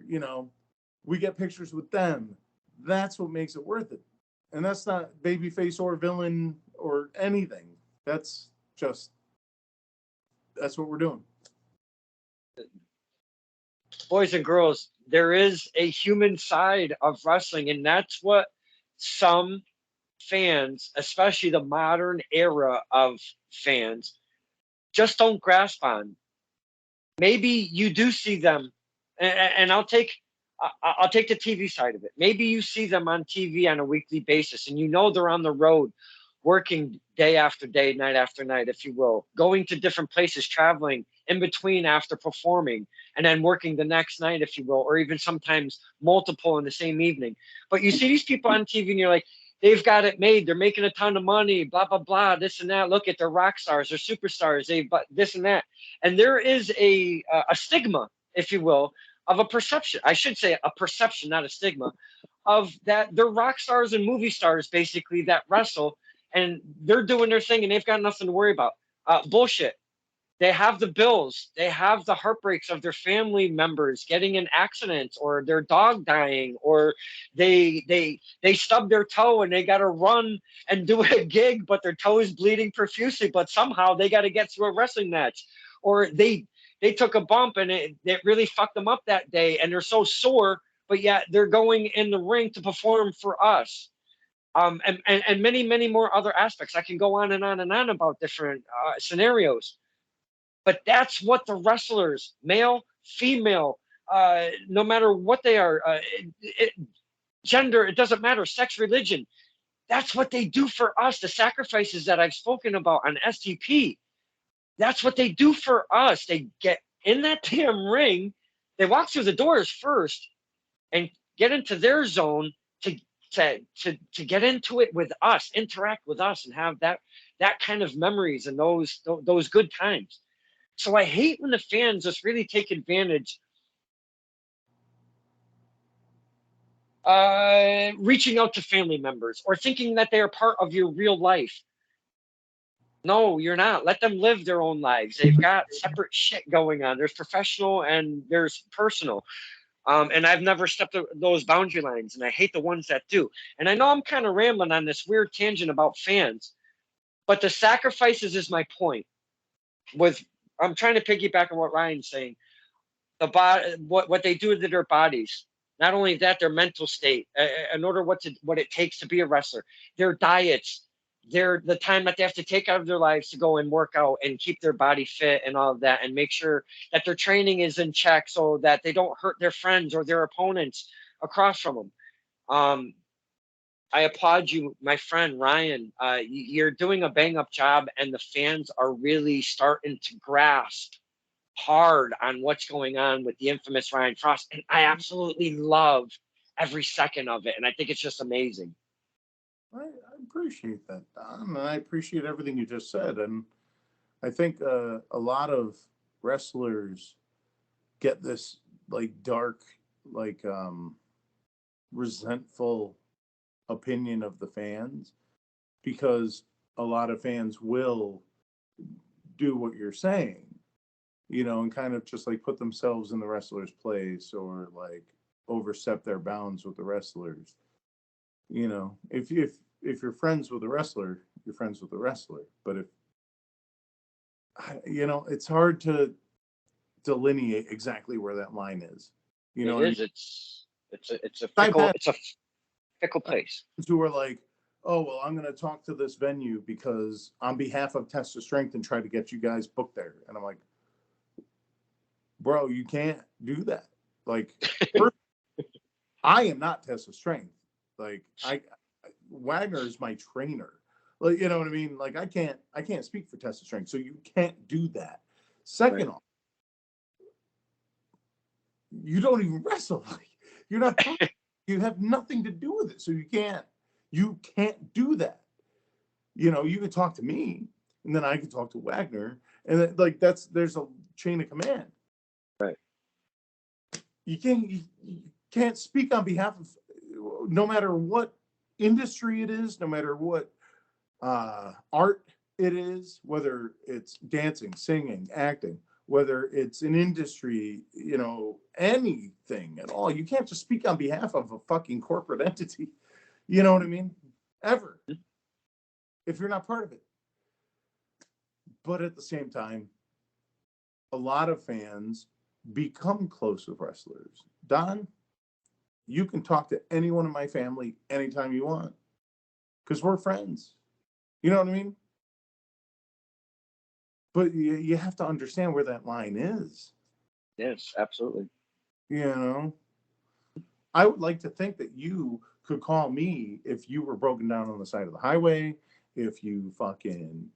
we get pictures with them. That's what makes it worth it. And that's not babyface or villain or anything. That's what we're doing. Boys and girls, there is a human side of wrestling, and that's what some fans, especially the modern era of fans, just don't grasp on. Maybe you do see them, and I'll take the TV side of it. Maybe you see them on TV on a weekly basis, and they're on the road, working day after day, night after night, if you will, going to different places, traveling in between after performing, and then working the next night, if you will, or even sometimes multiple in the same evening. But you see these people on TV, and you're like, they've got it made. They're making a ton of money, blah, blah, blah, this and that. Look at their rock stars, they're superstars, this and that. And there is a stigma, if you will, of a perception. I should say a perception, not a stigma, of that they're rock stars and movie stars, basically, that wrestle, and they're doing their thing, and they've got nothing to worry about. Bullshit. They have the bills. They have the heartbreaks of their family members getting in accidents, or their dog dying, or they stub their toe and they got to run and do a gig, but their toe is bleeding profusely, but somehow they got to get through a wrestling match, or they took a bump and it really fucked them up that day, and they're so sore, but yet they're going in the ring to perform for us. And many, many more other aspects. I can go on and on and on about different scenarios. But that's what the wrestlers, male, female, no matter what they are, gender, it doesn't matter, sex, religion, that's what they do for us. The sacrifices that I've spoken about on STP, that's what they do for us. They get in that damn ring, they walk through the doors first and get into their zone to get into it with us, interact with us, and have that kind of memories and those good times. So I hate when the fans just really take advantage, reaching out to family members or thinking that they are part of your real life. No, you're not. Let them live their own lives. They've got separate shit going on. There's professional and there's personal. And I've never stepped those boundary lines, and I hate the ones that do. And I know I'm kind of rambling on this weird tangent about fans, but the sacrifices is my point. I'm trying to piggyback on what Ryan's saying. What they do to their bodies. Not only that, their mental state, in order what it takes to be a wrestler, their diets, the time that they have to take out of their lives to go and work out and keep their body fit and all of that, and make sure that their training is in check so that they don't hurt their friends or their opponents across from them. I applaud you, my friend Ryan. You're doing a bang up job, and the fans are really starting to grasp hard on what's going on with the infamous Ryan Fraust, and I absolutely love every second of it, and I think it's just amazing. I appreciate that, Don, and I appreciate everything you just said. And I think a lot of wrestlers get this like dark, like resentful opinion of the fans, because a lot of fans will do what you're saying, and kind of just like put themselves in the wrestler's place, or like overstep their bounds with the wrestlers. If you're friends with a wrestler, you're friends with the wrestler. But if it's hard to delineate exactly where that line is. It is. I mean? It's a fickle place. Who are like, oh well, I'm going to talk to this venue because on behalf of Test of Strength and try to get you guys booked there, and I'm like, bro, you can't do that. Like, I am not Tessa Strength. Like Wagner is my trainer. Like, you know what I mean? Like I can't speak for Tessa Strength, so you can't do that. Second Right. off, you don't even wrestle. Like, you're not. You have nothing to do with it, so you can't do that. You know, you could talk to me, and then I could talk to Wagner, and then, like there's a chain of command. Right. You can't speak on behalf of, no matter what industry it is, no matter what art it is, whether it's dancing, singing, acting, whether it's an industry, you know, anything at all. You can't just speak on behalf of a fucking corporate entity. You know what I mean? Ever. If you're not part of it. But at the same time, a lot of fans become close with wrestlers. Don, you can talk to anyone in my family anytime you want because we're friends. You know what I mean? But you have to understand where that line is. Yes, absolutely. You know, I would like to think that you could call me if you were broken down on the side of the highway, if you fucking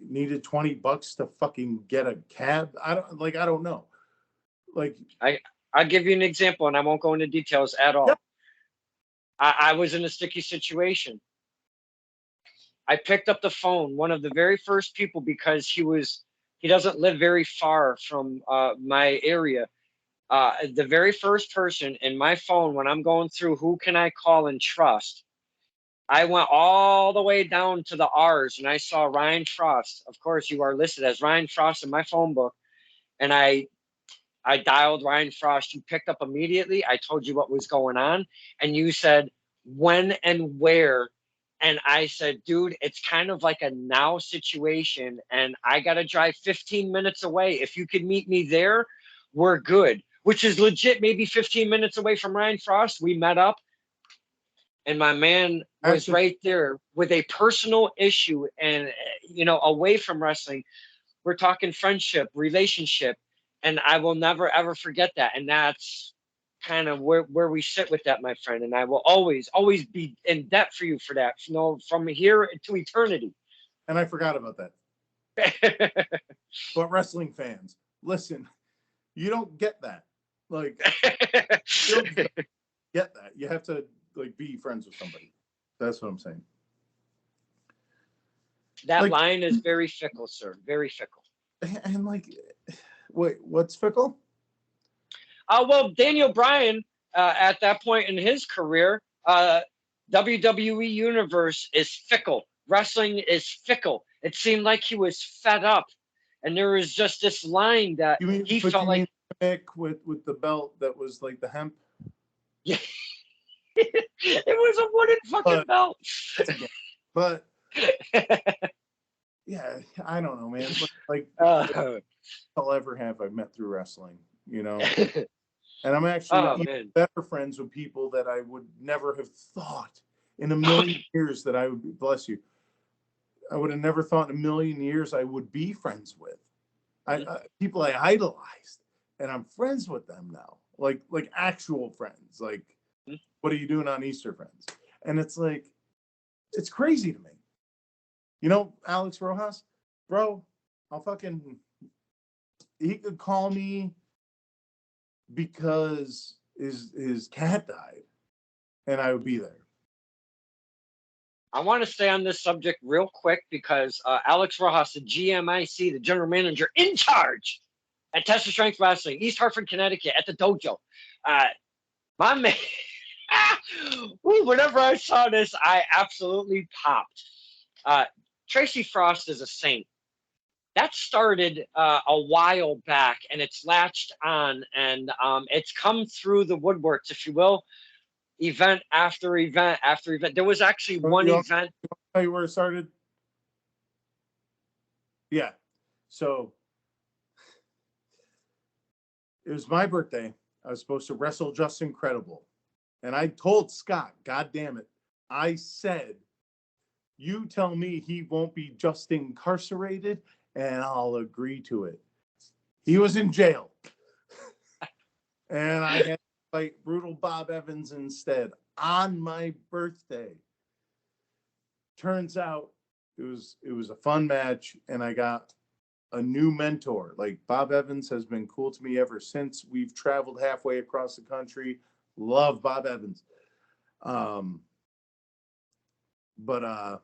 needed $20 to fucking get a cab. I don't know. Like, I'll give you an example, and I won't go into details at all. yep. I was in a sticky situation. I picked up the phone, one of the very first people, because he doesn't live very far from my area. The very first person in my phone when I'm going through who can I call and trust, I went all the way down to the R's and I saw Ryan Frost. Of course, you are listed as Ryan Frost in my phone book. And I dialed Ryan Frost. You picked up immediately. I told you what was going on. And you said, when and where. And I said, dude, it's kind of like a now situation. And I got to drive 15 minutes away. If you could meet me there, we're good. Which is legit, maybe 15 minutes away from Ryan Frost. We met up. And my man was Actually, right there with a personal issue and, away from wrestling. We're talking friendship, relationship, and I will never ever forget that. And that's kind of where we sit with that, my friend. And I will always be in debt for you for that. From here to eternity. and I forgot about that. But wrestling fans, listen, you don't get that. Like, you don't get that. You have to like be friends with somebody. That's what I'm saying. That Like, line is very fickle, sir. Very fickle. and like, wait, what's fickle? Well, Daniel Bryan, at that point in his career, WWE Universe is fickle. Wrestling is fickle. It seemed like he was fed up, and there was just this line that You mean, he but felt you like, mean Mick with the belt that was like the hemp? yeah, it was a wooden fucking But belt. but yeah, I don't know, man. Like I'll ever have I've met through wrestling, you know. And I'm actually oh even man, better friends with people that I would never have thought in a million years that I would be, bless you. I would have never thought in a million years I would be friends with. People I idolized, and I'm friends with them now, like actual friends. Like, what are you doing on Easter, friends? And it's like, it's crazy to me. You know, Alex Rojas, bro, I'll fucking. He could call me because his cat died, and I would be there. I want to stay on this subject real quick because Alex Rojas, the GMIC, the general manager in charge at Tesla Strength Wrestling, East Hartford, Connecticut, at the dojo. My man, whenever I saw this, I absolutely popped. Tracy Frost is a saint. That started a while back, and it's latched on, and it's come through the woodworks, if you will, event after event after event. There was actually one You event. tell you where it started? Yeah. So it was my birthday. I was supposed to wrestle Just Incredible. And I told Scott, God damn it, I said, you tell me he won't be just incarcerated and I'll agree to it. He was in jail. And I had fight Brutal Bob Evans instead on my birthday. Turns out it was a fun match, and I got a new mentor. Like, Bob Evans has been cool to me ever since. We've traveled halfway across the country. Love Bob Evans. But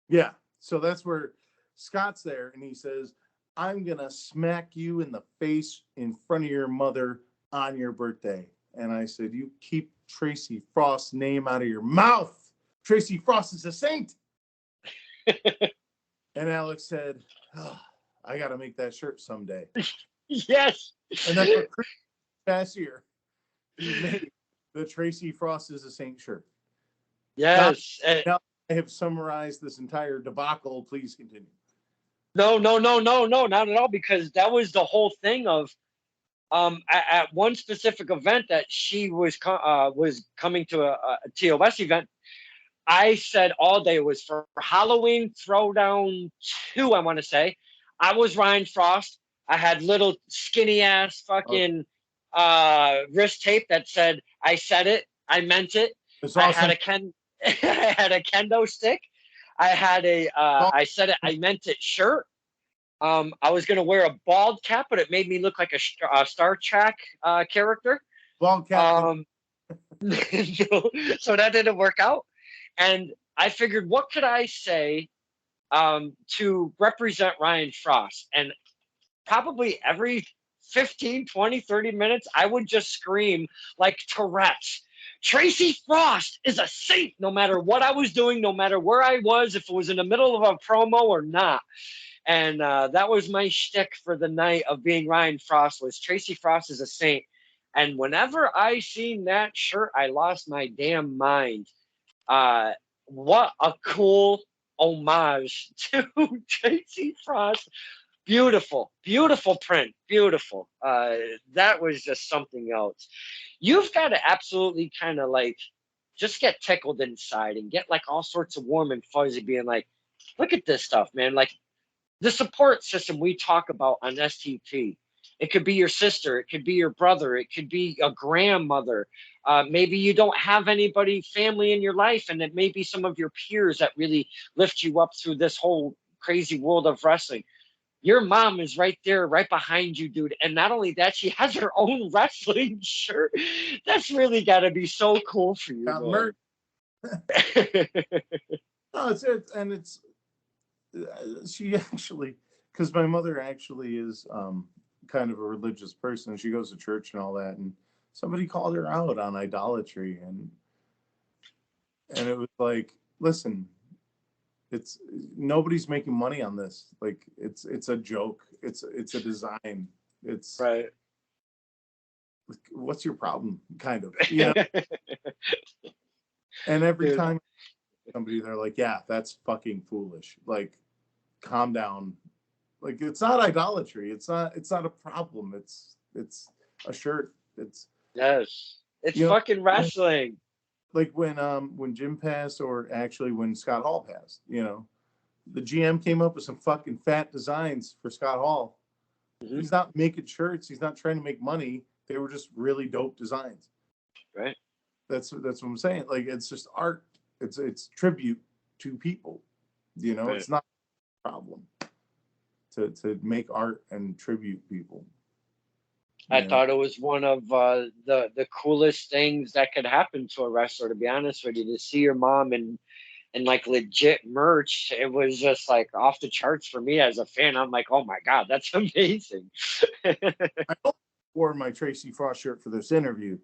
yeah, so that's where Scott's there, and he says, I'm gonna smack you in the face in front of your mother on your birthday. And I said, you keep Tracy Frost's name out of your mouth. Tracy Frost is a saint. And Alex said, oh, I got to make that shirt someday. Yes. And then for Christmas past year, he made the Tracy Frost is a Saint shirt. Yes. Now I have summarized this entire debacle. Please continue. No, not at all. Because that was the whole thing of at one specific event that she was coming to a TOS event. I said all day, it was for Halloween Throwdown 2, I want to say. I was Ryan Frost. I had little skinny ass fucking wrist tape that said, I said it, I meant it. It's I awesome. I had a kendo stick. I had a I said it, I meant it shirt. I was gonna wear a bald cap, but it made me look like a Star Trek character. Bald cap. So that didn't work out. And I figured, what could I say to represent Ryan Frost? And probably every 15, 20, 30 minutes, I would just scream like Tourette's. Tracy Frost is a saint, no matter what I was doing, no matter where I was, if it was in the middle of a promo or not. And that was my shtick for the night of being Ryan Frost, was Tracy Frost is a saint. And whenever I seen that shirt, I lost my damn mind. What a cool homage to Tracy Frost. Beautiful, beautiful print. Beautiful. That was just something else. You've got to absolutely kind of like just get tickled inside and get like all sorts of warm and fuzzy, being like, look at this stuff, man. Like the support system we talk about on STP. It could be your sister, it could be your brother, it could be a grandmother. Maybe you don't have anybody, family in your life, and it may be some of your peers that really lift you up through this whole crazy world of wrestling. Your mom is right there, right behind you, dude. And not only that, she has her own wrestling shirt. That's really got to be so cool for you. No, it's she actually, because my mother actually is kind of a religious person. She goes to church and all that, and somebody called her out on idolatry, and it was like, listen, it's nobody's making money on this. Like it's a joke. It's a design. It's right. What's your problem? Kind of, you know. And every time somebody, they're like, yeah, that's fucking foolish. Like, calm down. Like, it's not idolatry. It's not a problem. It's a shirt. It's fucking wrestling. Like when Jim passed, or actually when Scott Hall passed, you know, the GM came up with some fucking fat designs for Scott Hall. Mm-hmm. He's not making shirts. He's not trying to make money. They were just really dope designs. Right. That's what I'm saying. Like, it's just art. It's tribute to people. You know, right. It's not a problem to make art and tribute people. I thought it was one of the coolest things that could happen to a wrestler, to be honest with you, to see your mom and like legit merch. It was just like off the charts for me as a fan. I'm like, oh my God, that's amazing. I wore my Tracy Frost shirt for this interview,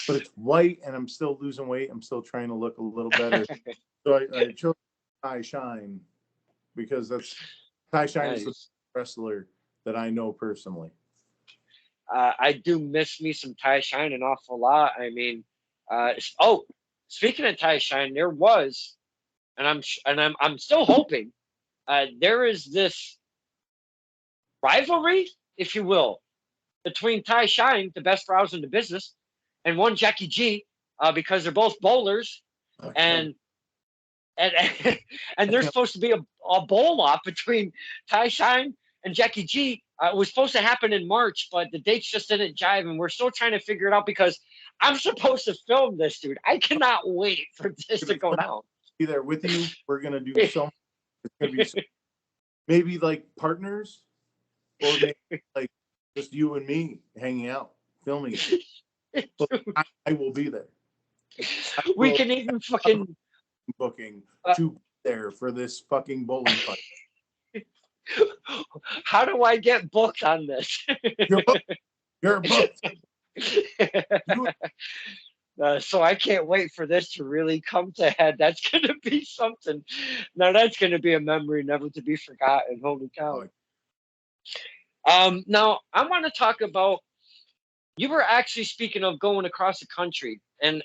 but it's white and I'm still losing weight. I'm still trying to look a little better. So I chose Ty Shine because Ty Shine is the wrestler that I know personally. I do miss me some Ty Shine an awful lot. I mean, speaking of Ty Shine, there was, and I'm still hoping, there is this rivalry, if you will, between Ty Shine, the best browser in the business, and one Jackie G, because they're both bowlers, okay. and there's supposed to be a bowl off between Ty Shine and Jackie G. It was supposed to happen in March, but the dates just didn't jive, and we're still trying to figure it out because I'm supposed to film this, dude. I cannot wait for this to go down. Be there with you. We're gonna do so. It's gonna be maybe like partners, or maybe like just you and me hanging out, filming it. But I will be there. We can even fucking booking to be there for this fucking bowling fight. How do I get booked on this? You're booked. You're booked. So I can't wait for this to really come to head. That's going to be something. Now that's going to be a memory never to be forgotten. Holy cow. Now I want to talk about, you were actually speaking of going across the country, and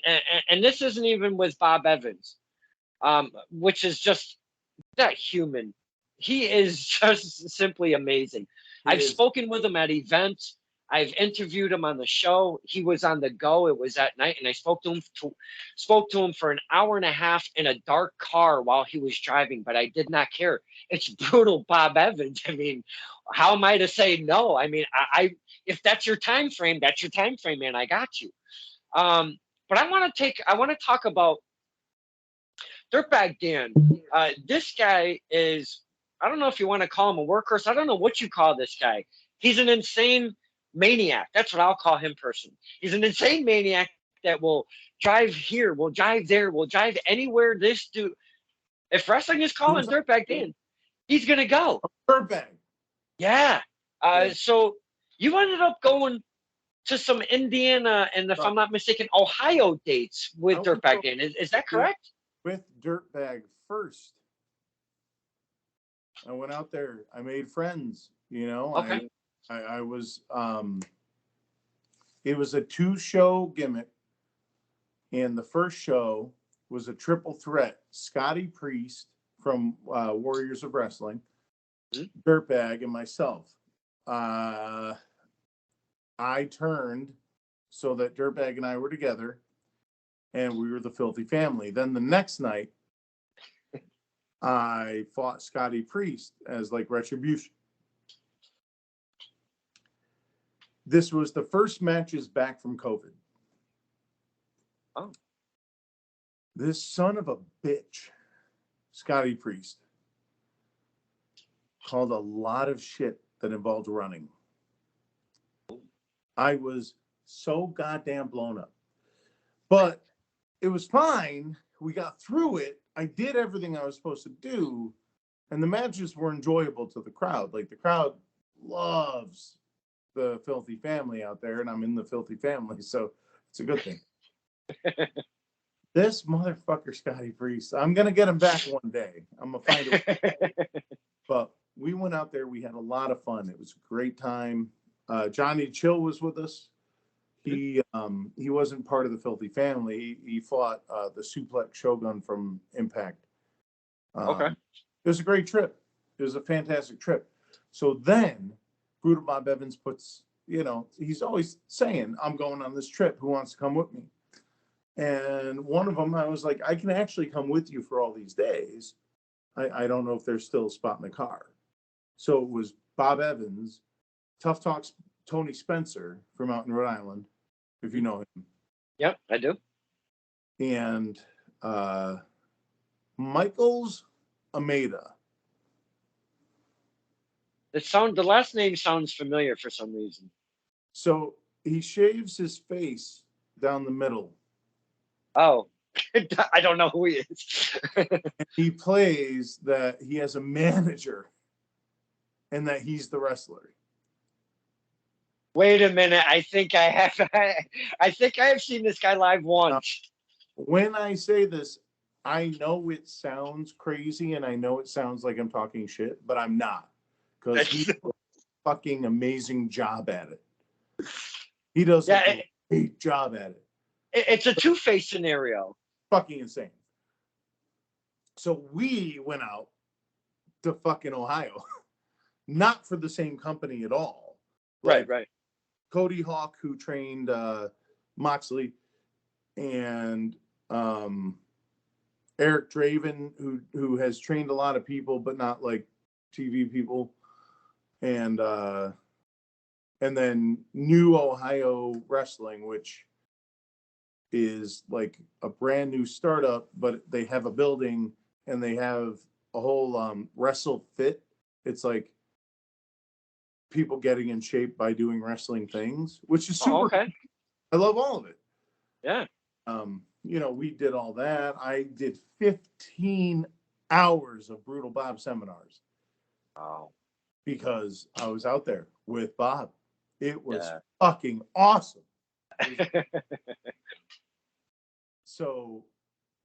this isn't even with Bob Evans, which is just that human. He is just simply amazing. I've spoken with him at events. I've interviewed him on the show. He was on the go. It was at night, and I spoke to him for an hour and a half in a dark car while he was driving. But I did not care. It's brutal, Bob Evans. I mean, how am I to say no? I mean, I if that's your time frame, that's your time frame, man. I got you. But I want to talk about Dirtbag Dan. This guy is, I don't know if you want to call him a workhorse. I don't know what you call this guy. He's an insane maniac. That's what I'll call him personally. He's an insane maniac that will drive here, will drive there, will drive anywhere this dude. If wrestling is calling Dirtbag Dan, he's going to go. Dirtbag. Yeah. So you ended up going to some Indiana and, if I'm not mistaken, Ohio dates with Dirtbag Dan. Is that correct? With Dirtbag first. I went out there. I made friends. You know, okay. I was. It was a 2-show gimmick, and the first show was a triple threat: Scotty Priest from Warriors of Wrestling, Dirtbag, and myself. I turned so that Dirtbag and I were together, and we were the Filthy Family. Then the next night, I fought Scotty Priest as like retribution. This was the first matches back from COVID. Oh. This son of a bitch, Scotty Priest, called a lot of shit that involved running. I was so goddamn blown up. But it was fine. We got through it. I did everything I was supposed to do. And the matches were enjoyable to the crowd. Like, the crowd loves the Filthy Family out there, and I'm in the Filthy Family, so it's a good thing. This motherfucker, Scotty Priest, I'm going to get him back one day. I'm going to find him. But we went out there. We had a lot of fun. It was a great time. Johnny Chill was with us. He wasn't part of the Filthy Family. He fought the Suplex Shogun from Impact. Okay. It was a great trip. It was a fantastic trip. So then Brutal Bob Evans puts, you know, he's always saying, I'm going on this trip. Who wants to come with me? And one of them, I was like, I can actually come with you for all these days. I don't know if there's still a spot in the car. So it was Bob Evans, Tough Talk's Tony Spencer from out in Rhode Island, if you know him. Yep, I do. And Michaels Ameda. The last name sounds familiar for some reason. So he shaves his face down the middle. Oh, I don't know who he is. He plays that he has a manager and that he's the wrestler. Wait a minute. I think I have seen this guy live once. When I say this, I know it sounds crazy and I know it sounds like I'm talking shit, but I'm not. Because he does a fucking amazing job at it. He does a great job at it. It's a two-face scenario. Fucking insane. So we went out to fucking Ohio. Not for the same company at all. Like, right. Cody Hawk, who trained Moxley, and Eric Draven, who has trained a lot of people, but not like TV people. And then New Ohio Wrestling, which is like a brand new startup, but they have a building and they have a whole wrestle fit. It's like people getting in shape by doing wrestling things, which is Oh, super. okay. I love all of it. Yeah. We did all that. I did 15 hours of Brutal Bob seminars Oh, because I was out there with Bob. It was yeah. fucking awesome. So,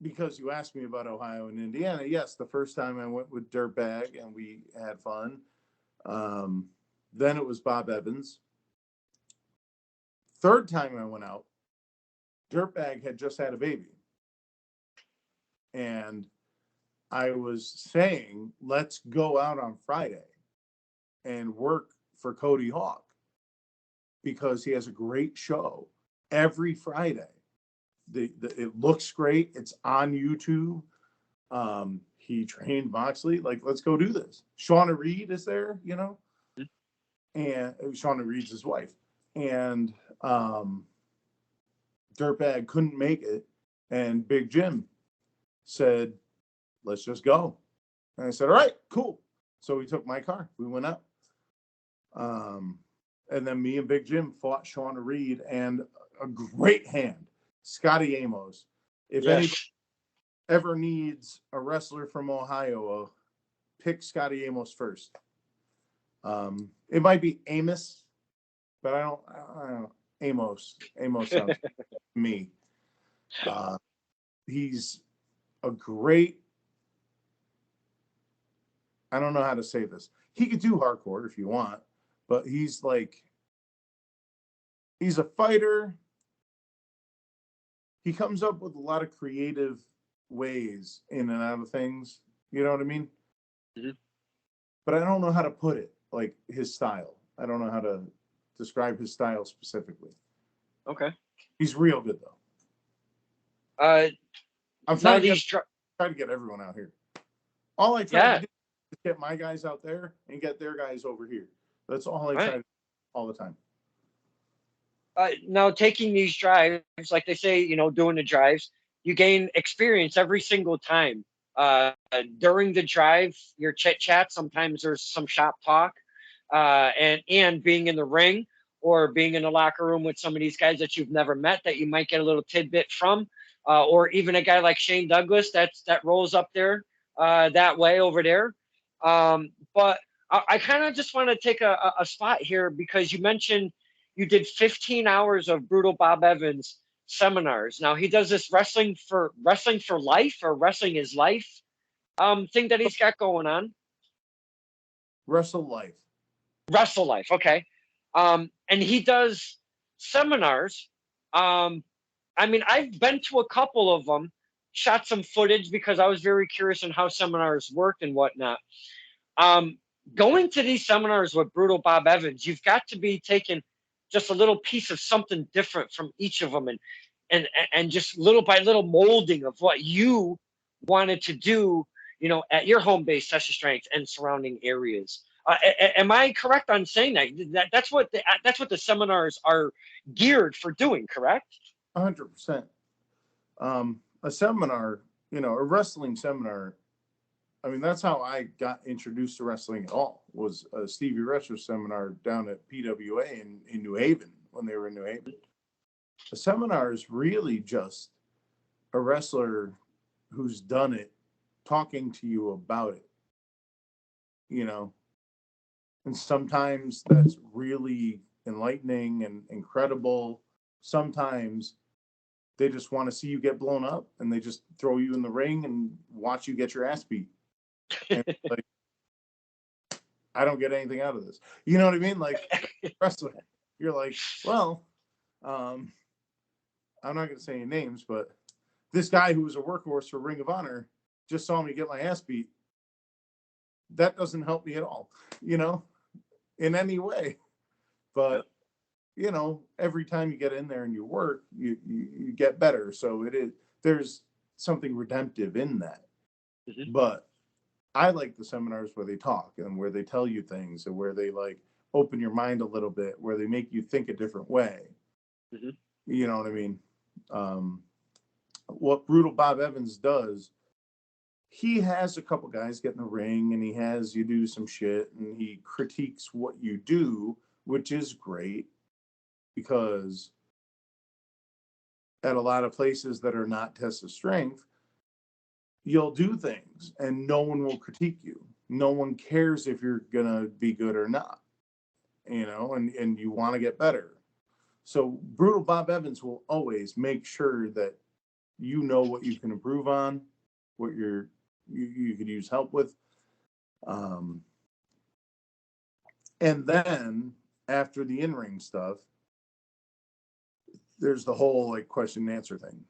because you asked me about Ohio and Indiana, yes, the first time I went with Dirtbag and we had fun. Then it was Bob Evans. Third time I went out, Dirtbag had just had a baby. And I was saying, let's go out on Friday and work for Cody Hawk because he has a great show every Friday. It looks great. It's on YouTube. He trained Moxley. Like, let's go do this. Shauna Reed is there, and Shauna Reed's his wife. And Dirtbag couldn't make it. And Big Jim said, let's just go. And I said, all right, cool. So we took my car. We went out. And then me and Big Jim fought Shauna Reed and a great hand, Scotty Amos. If anybody ever needs a wrestler from Ohio, pick Scotty Amos first. It might be Amos, but I don't know. Amos sounds me. He's a great, I don't know how to say this. He could do hardcore if you want, but he's a fighter. He comes up with a lot of creative ways in and out of things. You know what I mean? Mm-hmm. But I don't know how to put it, like his style. I don't know how to describe his style specifically. Okay. He's real good, though. I'm trying to get everyone out here. All I try to do is get my guys out there and get their guys over here. That's all I try to do all the time. Now, taking these drives, like they say, doing the drives, you gain experience every single time. During the drive, your chit chat, sometimes there's some shop talk, and being in the ring or being in the locker room with some of these guys that you've never met that you might get a little tidbit from, or even a guy like Shane Douglas that rolls up there that way over there. But I kind of just want to take a spot here because you mentioned you did 15 hours of Brutal Bob Evans seminars. Now he does this wrestling for life or wrestling is life thing that he's got going on. Wrestle life. Wrestle life, okay. And he does seminars. I mean, I've been to a couple of them, shot some footage because I was very curious on how seminars worked and whatnot. Going to these seminars with Brutal Bob Evans, you've got to be taking just a little piece of something different from each of them and just little by little molding of what you wanted to do, at your home base, Session Strength and surrounding areas. Am I correct on saying that? That's what the seminars are geared for doing, correct? 100%. A seminar, a wrestling seminar. I mean, that's how I got introduced to wrestling at all, was a Stevie Retro seminar down at PWA in New Haven when they were in New Haven. A seminar is really just a wrestler who's done it talking to you about it, and sometimes that's really enlightening and incredible. Sometimes they just want to see you get blown up and they just throw you in the ring and watch you get your ass beat. And like, I don't get anything out of this. You know what I mean? Like wrestling, you're like, well, I'm not going to say any names, but this guy who was a workhorse for Ring of Honor just saw me get my ass beat. That doesn't help me at all, in any way. But, every time you get in there and you work, you get better. So there's something redemptive in that. Mm-hmm. But I like the seminars where they talk and where they tell you things and where they like open your mind a little bit, where they make you think a different way. Mm-hmm. You know what I mean? What Brutal Bob Evans does, he has a couple guys get in the ring and he has you do some shit and he critiques what you do, which is great because at a lot of places that are not tests of strength, you'll do things and no one will critique you. No one cares if you're going to be good or not, and you want to get better. So Brutal Bob Evans will always make sure that you know what you can improve on, what you could use help with. And then after the in-ring stuff, there's the whole like question and answer thing.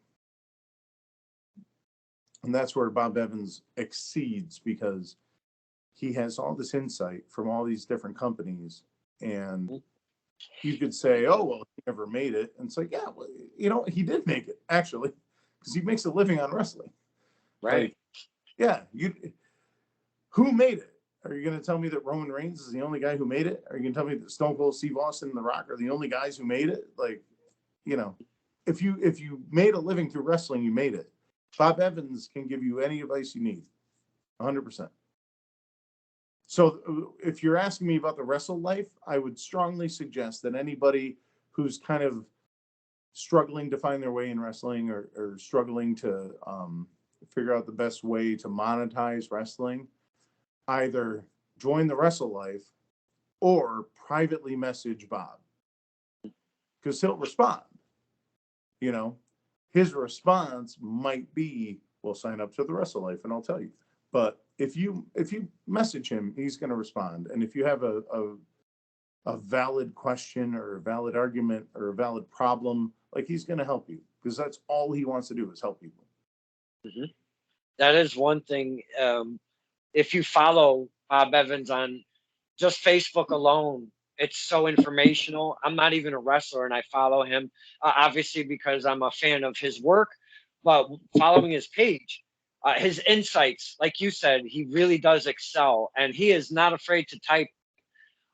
And that's where Bob Evans exceeds because he has all this insight from all these different companies. And you could say, oh, well, he never made it. And it's like, yeah, well, he did make it, actually, because he makes a living on wrestling. Right. Like, yeah. Who made it? Are you going to tell me that Roman Reigns is the only guy who made it? Are you going to tell me that Stone Cold Steve Austin and The Rock are the only guys who made it? Like, if you made a living through wrestling, you made it. Bob Evans can give you any advice you need, 100%. So if you're asking me about the wrestle life, I would strongly suggest that anybody who's kind of struggling to find their way in wrestling or struggling to figure out the best way to monetize wrestling, either join the Wrestle Life or privately message Bob because he'll respond. His response might be, well, sign up to the Wrestle Life and I'll tell you. But if you message him, he's going to respond. And if you have a valid question or a valid argument or a valid problem, like he's going to help you because that's all he wants to do is help people. Mm-hmm. That is one thing. If you follow Bob Evans on just Facebook alone, it's so informational. I'm not even a wrestler and I follow him, obviously because I'm a fan of his work, but following his page, his insights, like you said, he really does excel and he is not afraid to type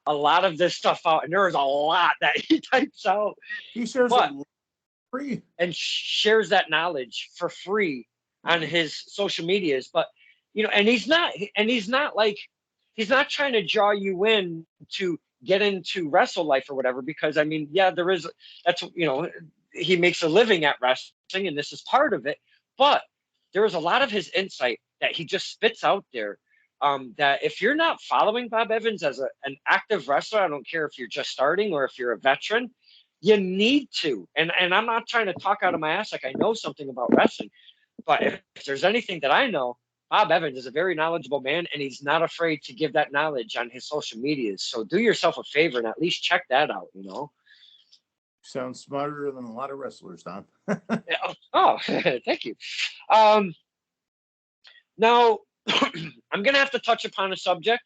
a lot of this stuff out. And there is a lot that he types out. He shares it free and shares that knowledge for free on his social medias. But, and he's not trying to draw you in to get into Wrestle Life or whatever, because he makes a living at wrestling and this is part of it. But there is a lot of his insight that he just spits out there. That if you're not following Bob Evans as an active wrestler, I don't care if you're just starting or if you're a veteran, you need to. And I'm not trying to talk out of my ass like I know something about wrestling, but if there's anything that I know, Bob Evans is a very knowledgeable man, and he's not afraid to give that knowledge on his social medias. So do yourself a favor and at least check that out, Sounds smarter than a lot of wrestlers, Don. Oh, thank you. Now, I'm going to have to touch upon a subject,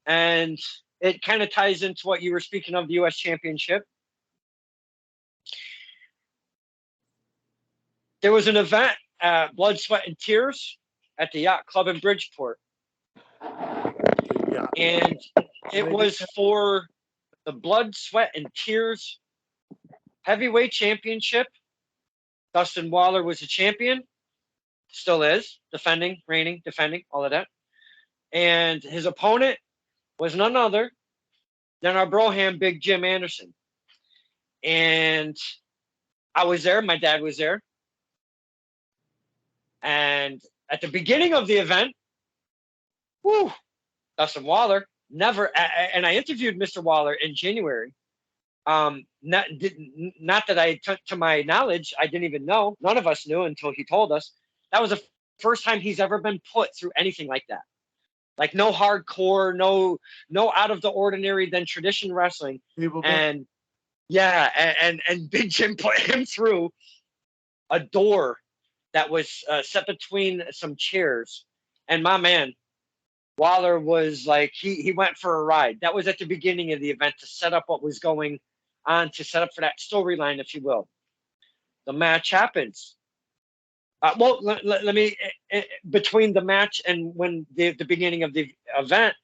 and it kind of ties into what you were speaking of, the U.S. Championship. There was an event, Blood, Sweat, and Tears at the Yacht Club in Bridgeport. Yeah. And it was for the Blood, Sweat, and Tears Heavyweight Championship. Dustin Waller was the champion. Still is. Reigning, defending, all of that. And his opponent was none other than our Broham, Big Jim Anderson. And I was there. My dad was there. And at the beginning of the event, Dustin Waller never, and I interviewed Mr. Waller in January. Not that to my knowledge, I didn't even know. None of us knew until he told us. That was the first time he's ever been put through anything like that. Like no hardcore, no out of the ordinary than tradition wrestling. And Big Jim put him through a door that was set between some chairs. And my man, Waller was like, he went for a ride. That was at the beginning of the event to set up what was going on, to set up for that storyline, if you will. The match happens. Let me, between the match and when the beginning of the event,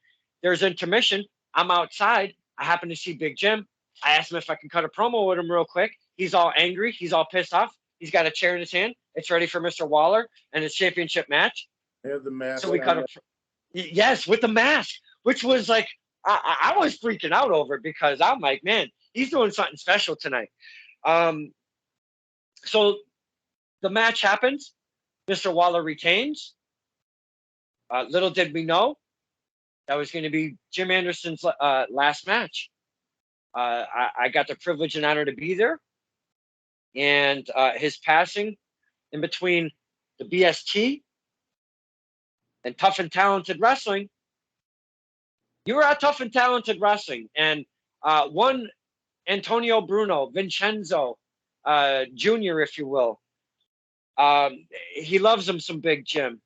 there's intermission. I'm outside. I happen to see Big Jim. I asked him if I can cut a promo with him real quick. He's all angry. He's all pissed off. He's got a chair in his hand. It's ready for Mr. Waller and his championship match. I have the mask. So we cut him. Yes, with the mask, which was like, I was freaking out over it because I'm like, man, he's doing something special tonight. So the match happens. Mr. Waller retains. Little did we know that was going to be Jim Anderson's last match. I got the privilege and honor to be there. And his passing in between the BST and Tough and Talented Wrestling. You were at Tough and Talented Wrestling, and one Antonio Bruno, Vincenzo Jr., if you will. He loves him some Big Jim.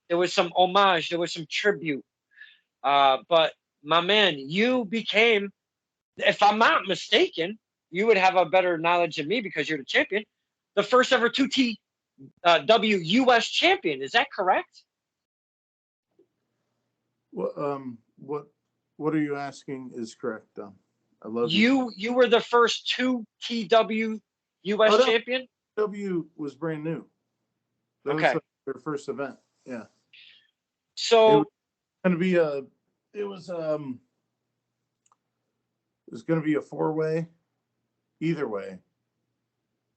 There was some homage. There was some tribute. But my man, you became, if I'm not mistaken, you would have a better knowledge than me because you're the champion, the first ever 2TW US champion. Is that correct? Well, what are you asking is correct, I love you. You were the first 2TW US champion? W was brand new. That okay. was their first event. Yeah. So it was going to be a 4-way either way.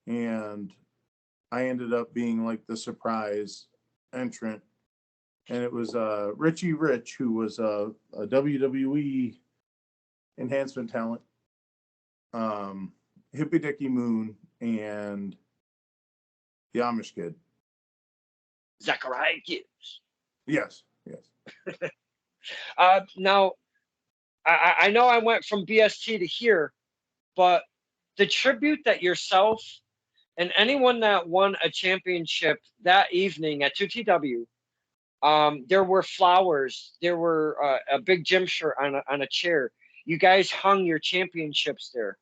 And I ended up being like the surprise entrant. And it was Richie Rich, who was a WWE enhancement talent, Hippie Dicky Moon, and the Amish Kid. Zachariah Gibbs. Yes. Now, I know I went from BST to here, but the tribute that yourself and anyone that won a championship that evening at 2TW, there were flowers. There were a big gym shirt on a chair. You guys hung your championships there.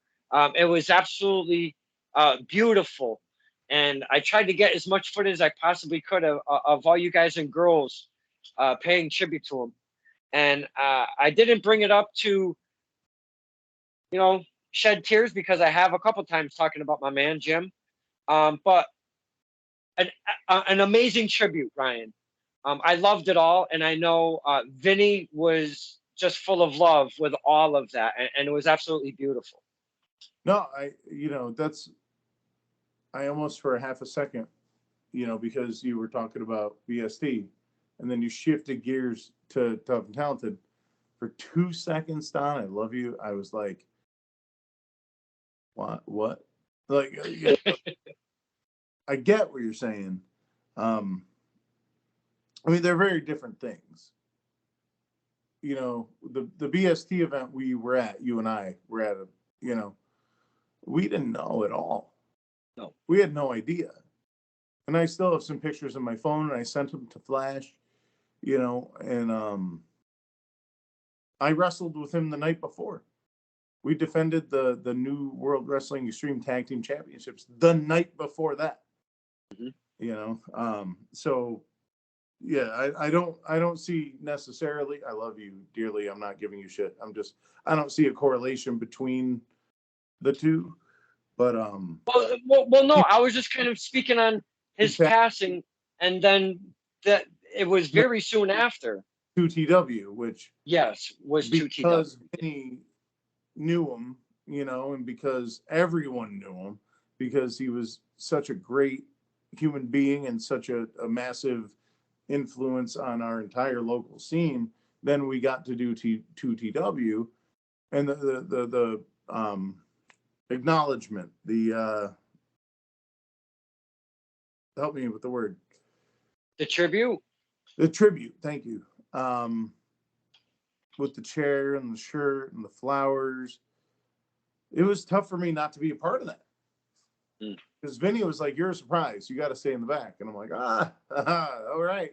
It was absolutely beautiful. And I tried to get as much footage as I possibly could of all you guys and girls paying tribute to him. And I didn't bring it up to, shed tears because I have a couple times talking about my man, Jim. But an amazing tribute, Ryan. I loved it all, and I know Vinny was just full of love with all of that, and it was absolutely beautiful. No, I almost for a half a second, because you were talking about BST, and then you shifted gears to Tough and Talented. For 2 seconds, Don, I love you. I was like, what? Like, I get what you're saying. I mean, they're very different things. The BST event we were at, you and I were at, we didn't know at all. No. We had no idea. And I still have some pictures on my phone, and I sent them to Flash, and I wrestled with him the night before. We defended the new World Wrestling Extreme Tag Team Championships the night before that. Mm-hmm. So yeah, I don't see necessarily, I love you dearly, I'm not giving you shit. I don't see a correlation between the two. But well, no, I was just kind of speaking on his passing, and then that it was very soon after 2TW, which was 2TW because Vinny knew him, and because everyone knew him, because he was such a great human being and such a massive influence on our entire local scene. Then we got to do 2TW, and the acknowledgement, help me with the word. The tribute. Thank you. With the chair and the shirt and the flowers, it was tough for me not to be a part of that. Because Vinny was like, "You're a surprise. You got to stay in the back." And I'm like, all right.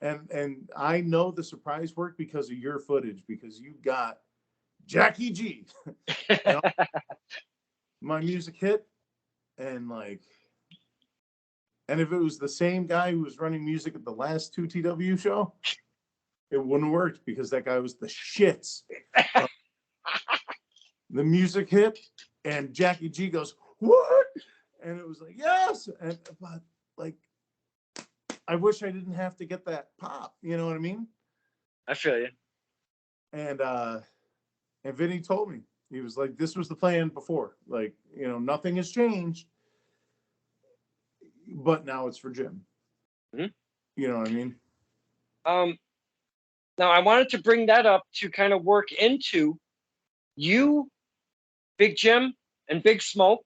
And I know the surprise worked because of your footage, because you got Jackie G. My music hit, and if it was the same guy who was running music at the last 2TW show, it wouldn't have worked, because that guy was the shits. The music hit, and Jackie G goes, "What?" And it was like, yes. And but like, I wish I didn't have to get that pop. You know what I mean? I feel you. And Vinny told me, he was like, this was the plan before. Like, nothing has changed, but now it's for Jim. Mhm. You know what I mean? Um, Now I wanted to bring that up to kind of work into you, Big Jim, and Big Smoke.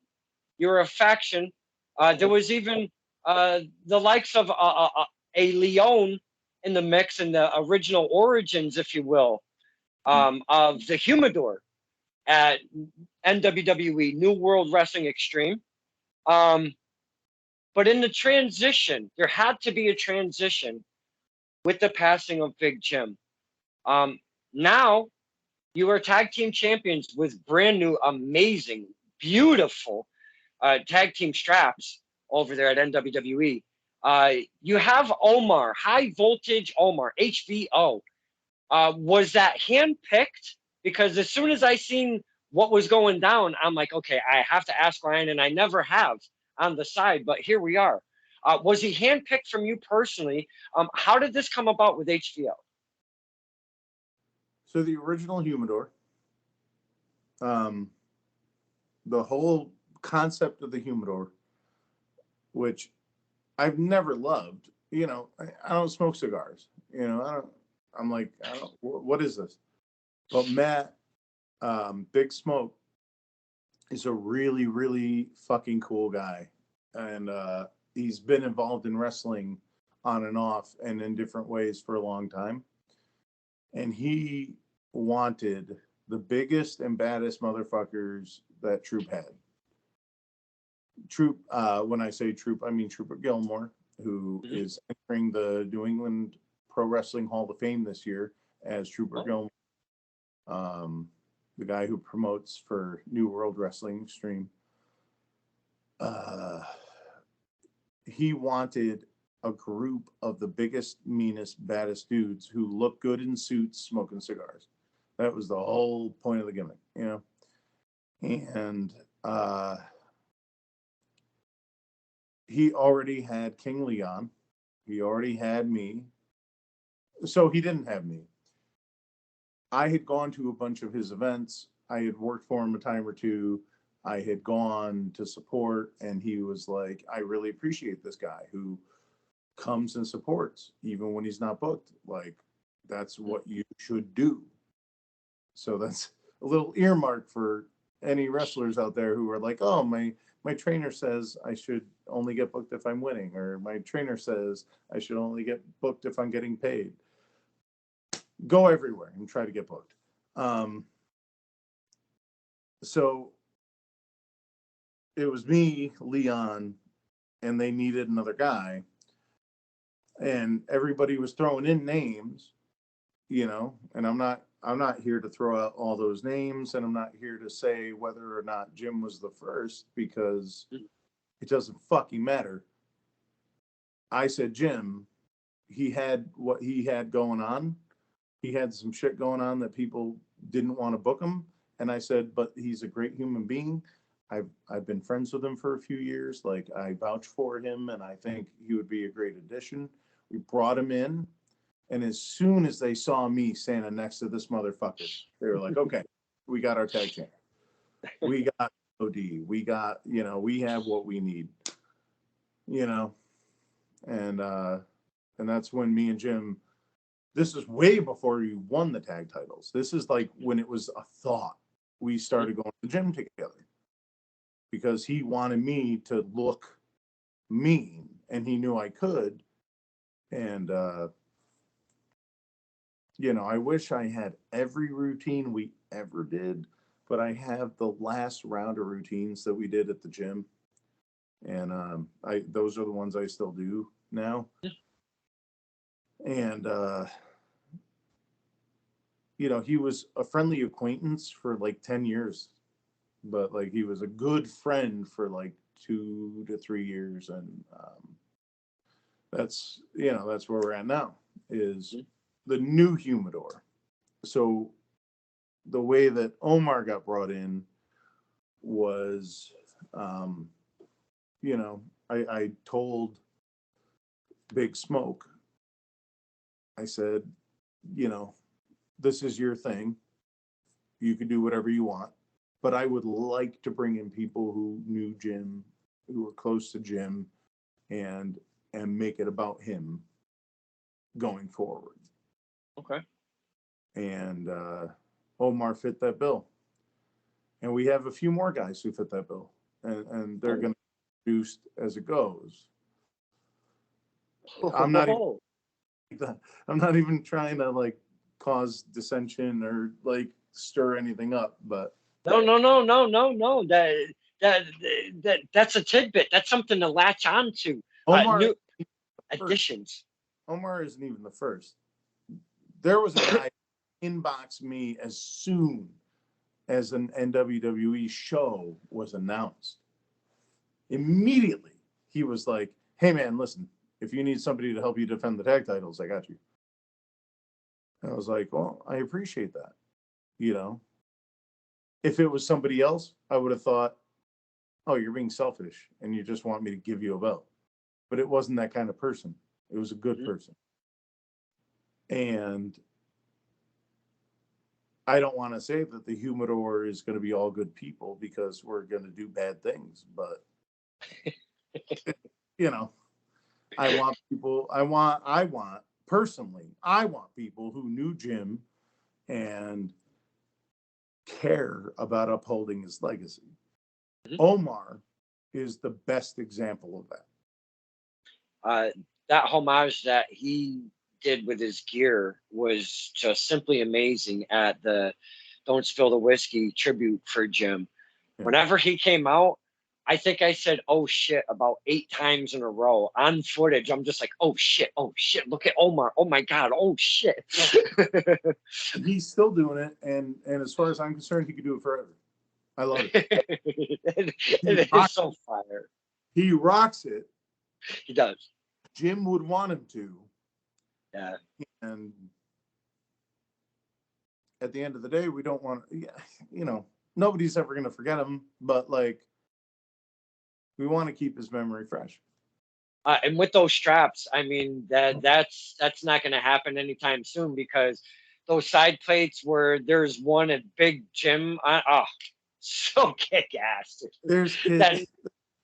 You're a faction. There was even the likes of a Leon in the mix in the original origins, if you will, of the Humidor at NWWE, New World Wrestling Extreme. Um, but in the transition, there had to be a transition with the passing of Big Jim. Um, Now you are tag team champions with brand new, amazing, beautiful tag team straps over there at NWWE. You have Omar, High Voltage Omar, HVO. Was that handpicked? Because as soon as I seen what was going down, I'm like, okay, I have to ask Ryan, and I never have on the side, but here we are. Was he handpicked from you personally? How did this come about with HVO? So the original Humidor, um, the whole concept of the Humidor, which I've never loved. I don't smoke cigars. I don't. I'm like, I don't. What is this? But Matt, Big Smoke, is a really, really fucking cool guy, and he's been involved in wrestling on and off and in different ways for a long time. And he wanted the biggest and baddest motherfuckers that Troop had. Troop, when I say Troop, I mean Trooper Gilmore, who Mhm. is entering the New England Pro Wrestling Hall of Fame this year as Trooper Oh, Gilmore, the guy who promotes for New World Wrestling Extreme. Uh, he wanted a group of the biggest, meanest, baddest dudes who look good in suits smoking cigars. That was the whole point of the gimmick. And he already had King Leon. He already had me. So he didn't have me. I had gone to a bunch of his events. I had worked for him a time or two. I had gone to support, and he was like, I really appreciate this guy who comes and supports, even when he's not booked. Like, that's what you should do. So that's a little earmark for any wrestlers out there who are like, oh, my trainer says I should only get booked if I'm winning, or my trainer says I should only get booked if I'm getting paid. Go everywhere and try to get booked. So it was me, Leon, and they needed another guy. And everybody was throwing in names, and I'm not here to throw out all those names, and I'm not here to say whether or not Jim was the first, because it doesn't fucking matter. I said Jim, he had what he had going on. He had some shit going on that people didn't want to book him. And I said, but he's a great human being. I've been friends with him for a few years. Like, I vouch for him, and I think he would be a great addition. We brought him in, and as soon as they saw me standing next to this motherfucker, they were like, okay, we got our tag champ. We got OD. We got, we have what we need. You know, and that's when me and Jim, this is way before you won the tag titles. This is like when it was a thought. We started going to the gym together because he wanted me to look mean, and he knew I could. And I wish I had every routine we ever did, but I have the last round of routines that we did at the gym, and I those are the ones I still do now. And he was a friendly acquaintance for like 10 years, but like he was a good friend for like 2 to 3 years, and that's where we're at now, is the new Humidor. So the way that Omar got brought in was, you know, I told Big Smoke, I said, you know, this is your thing. You can do whatever you want. But I would like to bring in people who knew Jim, who were close to Jim, and make it about him going forward. Okay. And Omar fit that bill. And we have a few more guys who fit that bill. And they're going to be produced as it goes. I'm not even I'm not even trying to like cause dissension or like stir anything up, but No, no, no, no, no, no. That that's a tidbit. That's something to latch on to. Omar New first. additions. Omar isn't even the first. There was a guy inbox me as soon as an NWWE show was announced. Immediately, he was like, "Hey man, listen, if you need somebody to help you defend the tag titles, I got you." And I was like, "Well, I appreciate that." You know, if it was somebody else, I would have thought, "Oh, you're being selfish and you just want me to give you a belt." But it wasn't that kind of person. It was a good person. And I don't want to say that the humidor is going to be all good people because we're going to do bad things, but you know, I want people, I want personally, I want people who knew Jim and care about upholding his legacy. Omar is the best example of that. That homage that he did with his gear was just simply amazing at the Don't Spill the Whiskey tribute for Jim. Yeah. Whenever he came out, I think I said, "Oh shit," about 8 times in a row on footage. I'm just like, "Oh shit, oh shit, look at Omar. Oh my God, oh shit." He's still doing it. And as far as I'm concerned, he could do it forever. I love it. It is so fire. He rocks it. He does. Jim would want him to. Yeah. And at the end of the day, we don't want, you know, nobody's ever going to forget him, but like, we want to keep his memory fresh. And with those straps, I mean that's not going to happen anytime soon because those side plates where there's one at Big Jim, oh, so kick ass. There's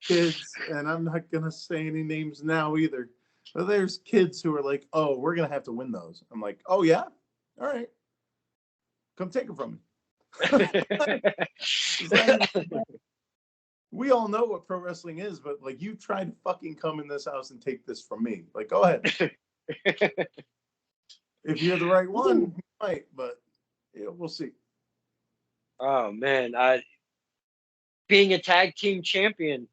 kids, and I'm not going to say any names now either. But there's kids who are like, "Oh, we're going to have to win those." I'm like, "Oh yeah, all right, come take them from me." We all know what pro wrestling is, but like, you try to fucking come in this house and take this from me. Like, go ahead. If you're the right one, you might, but yeah, we'll see. Oh man, being a tag team champion,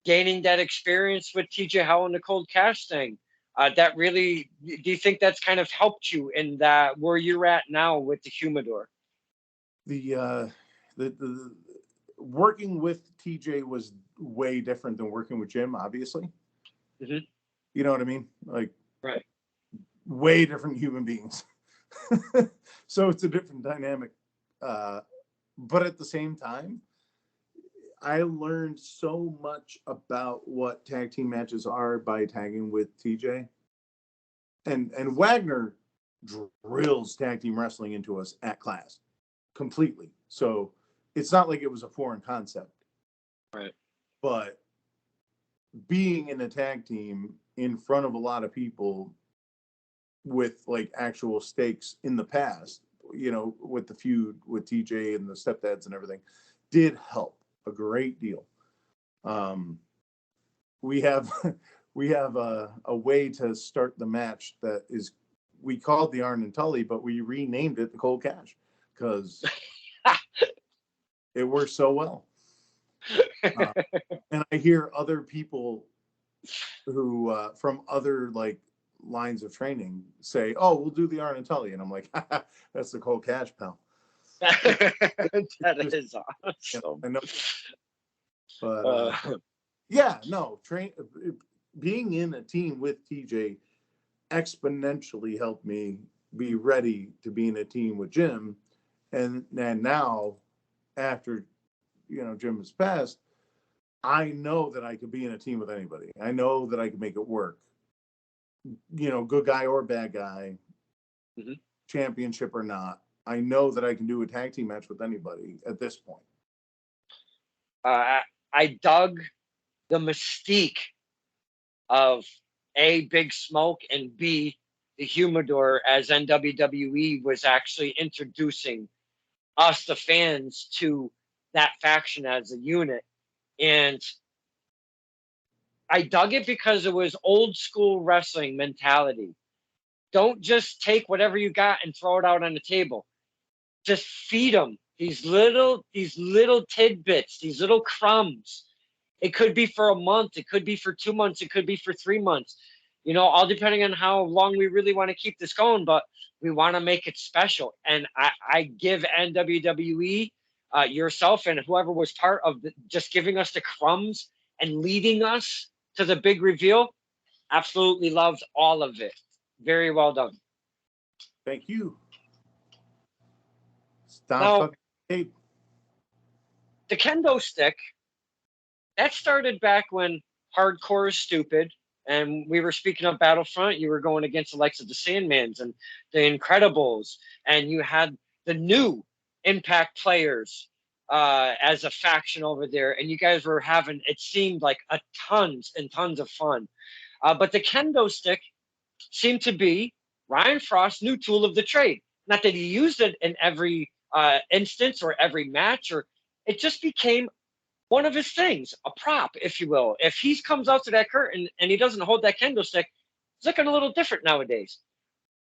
gaining that experience with TJ Howell and the Cold Cash thing, that really, do you think that's kind of helped you in that where you're at now with the Humidor? The working with TJ was way different than working with Jim, obviously. Mm-hmm. You know what I mean? Like, right. Way different human beings. So it's a different dynamic. But at the same time, I learned so much about what tag team matches are by tagging with TJ. And Wagner drills tag team wrestling into us at class completely. So it's not like it was a foreign concept. Right. But being in a tag team in front of a lot of people with like actual stakes in the past, you know, with the feud with TJ and the stepdads and everything, did help a great deal. We have a way to start the match that is, we called the Arn and Tully, but we renamed it the Cold Cash because it works so well. And I hear other people who from other like lines of training say, "Oh, we'll do the Arn and Tully," and I'm like, "That's the Cold Cash, pal." That is awesome. You know, I know, but yeah, no, being in a team with TJ exponentially helped me be ready to be in a team with Jim, and now after, you know, Jim has passed, I know that I could be in a team with anybody. I know that I could make it work. You know, good guy or bad guy, Mhm. championship or not. I know that I can do a tag team match with anybody at this point. Uh, I dug the mystique of A, Big Smoke, and B, the Humidor, as NWWE was actually introducing us, the fans, to that faction as a unit. And I dug it because it was old school wrestling mentality. Don't just take whatever you got and throw it out on the table. Just feed them these little tidbits, these little crumbs. It could be for a month, it could be for 2 months, it could be for 3 months. All depending on how long we really want to keep this going, but we want to make it special. And I give NWWE, yourself and whoever was part of just giving us the crumbs and leading us to the big reveal. Absolutely loved all of it. Very well done. Thank you. Stop Now, fucking tape. the kendo stick, that started back when hardcore is stupid. And we were speaking of Battlefront, you were going against the likes of the Sandmans and the Incredibles, and you had the new Impact players as a faction over there, and you guys were having, it seemed like, a tons and tons of fun. But the kendo stick seemed to be Ryan Frost's new tool of the trade. Not that he used it in every instance or every match, or it just became one of his things, a prop, if you will. If he comes out to that curtain and he doesn't hold that kendo stick, it's looking a little different nowadays.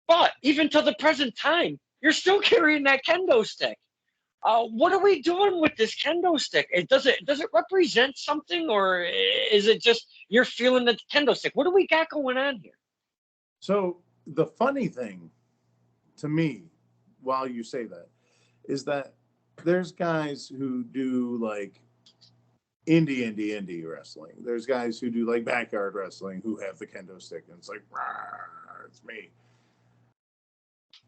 But even till the present time, you're still carrying that kendo stick. What are we doing with this kendo stick? Does it represent something, or is it just you're feeling the kendo stick? What do we got going on here? So the funny thing to me, while you say that, is that there's guys who do like indie wrestling. There's guys who do like backyard wrestling who have the kendo stick, and it's like, it's me.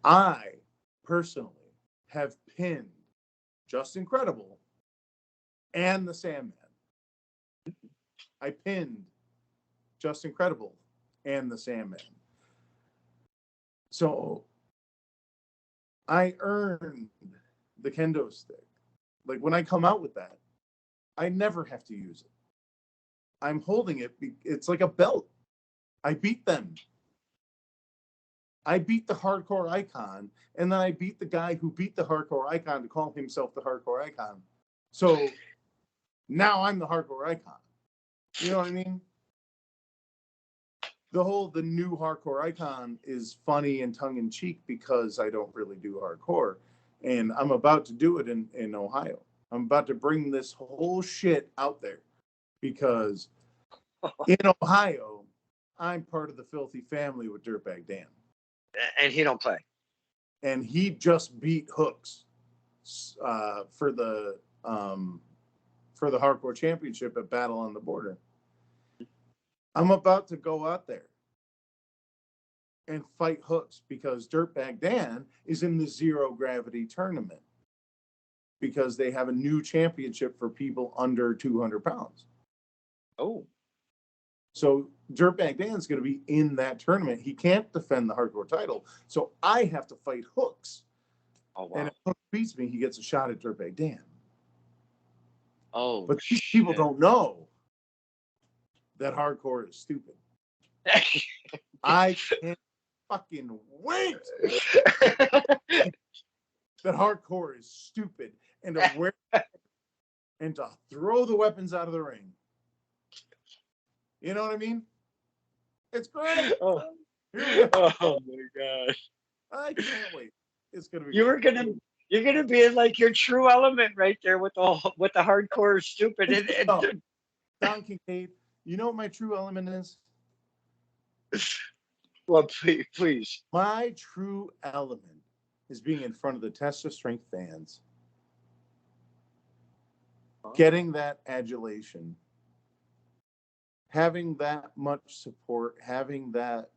I personally have pinned Just Incredible and the Sandman. I pinned Just Incredible and the Sandman. So I earned the kendo stick. Like when I come out with that, I never have to use it. I'm holding it. It's like a belt. I beat them. I beat the hardcore icon, and then I beat the guy who beat the hardcore icon to call himself the hardcore icon. So now I'm the hardcore icon. You know what I mean? The new hardcore icon is funny and tongue in cheek because I don't really do hardcore. And I'm about to do it in Ohio. I'm about to bring this whole shit out there because in Ohio, I'm part of the filthy family with Dirtbag Dan. And he don't play. And he just beat Hooks for the hardcore championship at Battle on the Border. I'm about to go out there and fight Hooks because Dirtbag Dan is in the zero gravity tournament because they have a new championship for people under 200 pounds. Oh. So Dirtbag Dan's going to be in that tournament. He can't defend the hardcore title. So I have to fight Hooks. Oh, wow. And if Hooks beats me, he gets a shot at Dirtbag Dan. Oh, but these people don't know that hardcore is stupid. I can't fucking wait that hardcore is stupid and to wear and to throw the weapons out of the ring. You know what I mean? It's great. Oh, oh my gosh. I can't wait. It's gonna be You're gonna be in like your true element right there with the hardcore stupid. Don Kincaid, you know what my true element is? Well, please. My true element is being in front of the Test of Strength fans, getting that adulation, having that much support, having that,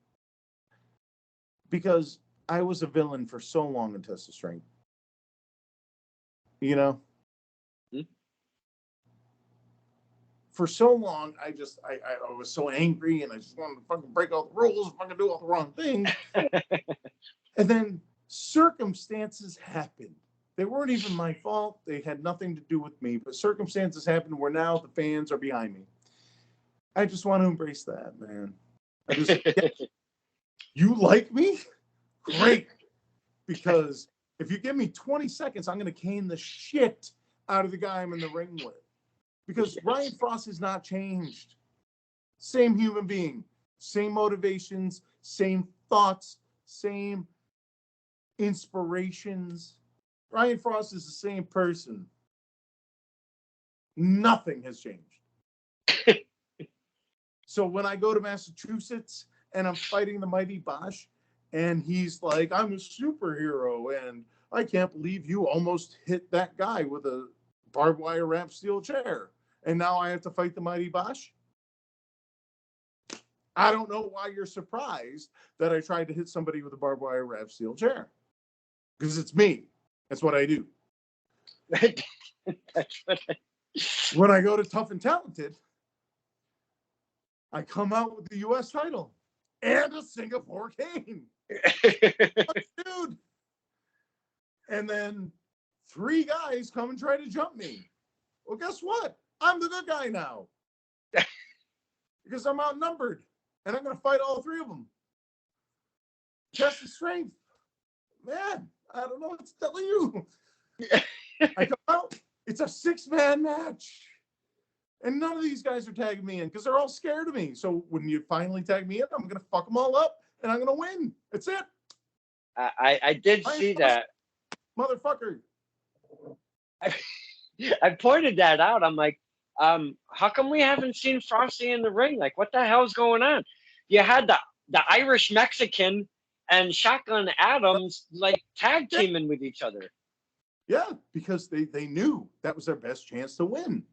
because I was a villain for so long in Test of Strength. You know? Hmm? for so long, I was so angry and I just wanted to fucking break all the rules, fucking do all the wrong things. And then circumstances happened. They weren't even my fault. They had nothing to do with me, but circumstances happened where now the fans are behind me. I just want to embrace that, man. I just, you like me? Great. Because if you give me 20 seconds, I'm going to cane the shit out of the guy I'm in the ring with. Because Ryan Frost has not changed. Same human being, same motivations, same thoughts, same inspirations. Ryan Frost is the same person. Nothing has changed. So when I go to Massachusetts and I'm fighting the mighty Bosch, and he's like, I'm a superhero, and I can't believe you almost hit that guy with a barbed wire wrapped steel chair, and now I have to fight the mighty Bosch. I don't know why you're surprised that I tried to hit somebody with a barbed wire wrapped steel chair. Because it's me. That's what I do. That's what When I go to Tough and Talented, I come out with the U.S. title and a Singapore cane. Dude. And then 3 guys come and try to jump me. Well, guess what? I'm the good guy now. Because I'm outnumbered. And I'm going to fight all 3 of them. Test of strength. Man, I don't know what to tell you. I come out. It's a 6-man match. And none of these guys are tagging me in because they're all scared of me. So when you finally tag me in, I'm going to fuck them all up and I'm going to win. That's it. I did see that. Motherfucker. I pointed that out. I'm like, how come we haven't seen Frosty in the ring? Like, what the hell's going on? You had the Irish Mexican and Shotgun Adams like tag teaming with each other. Yeah, because they knew that was their best chance to win.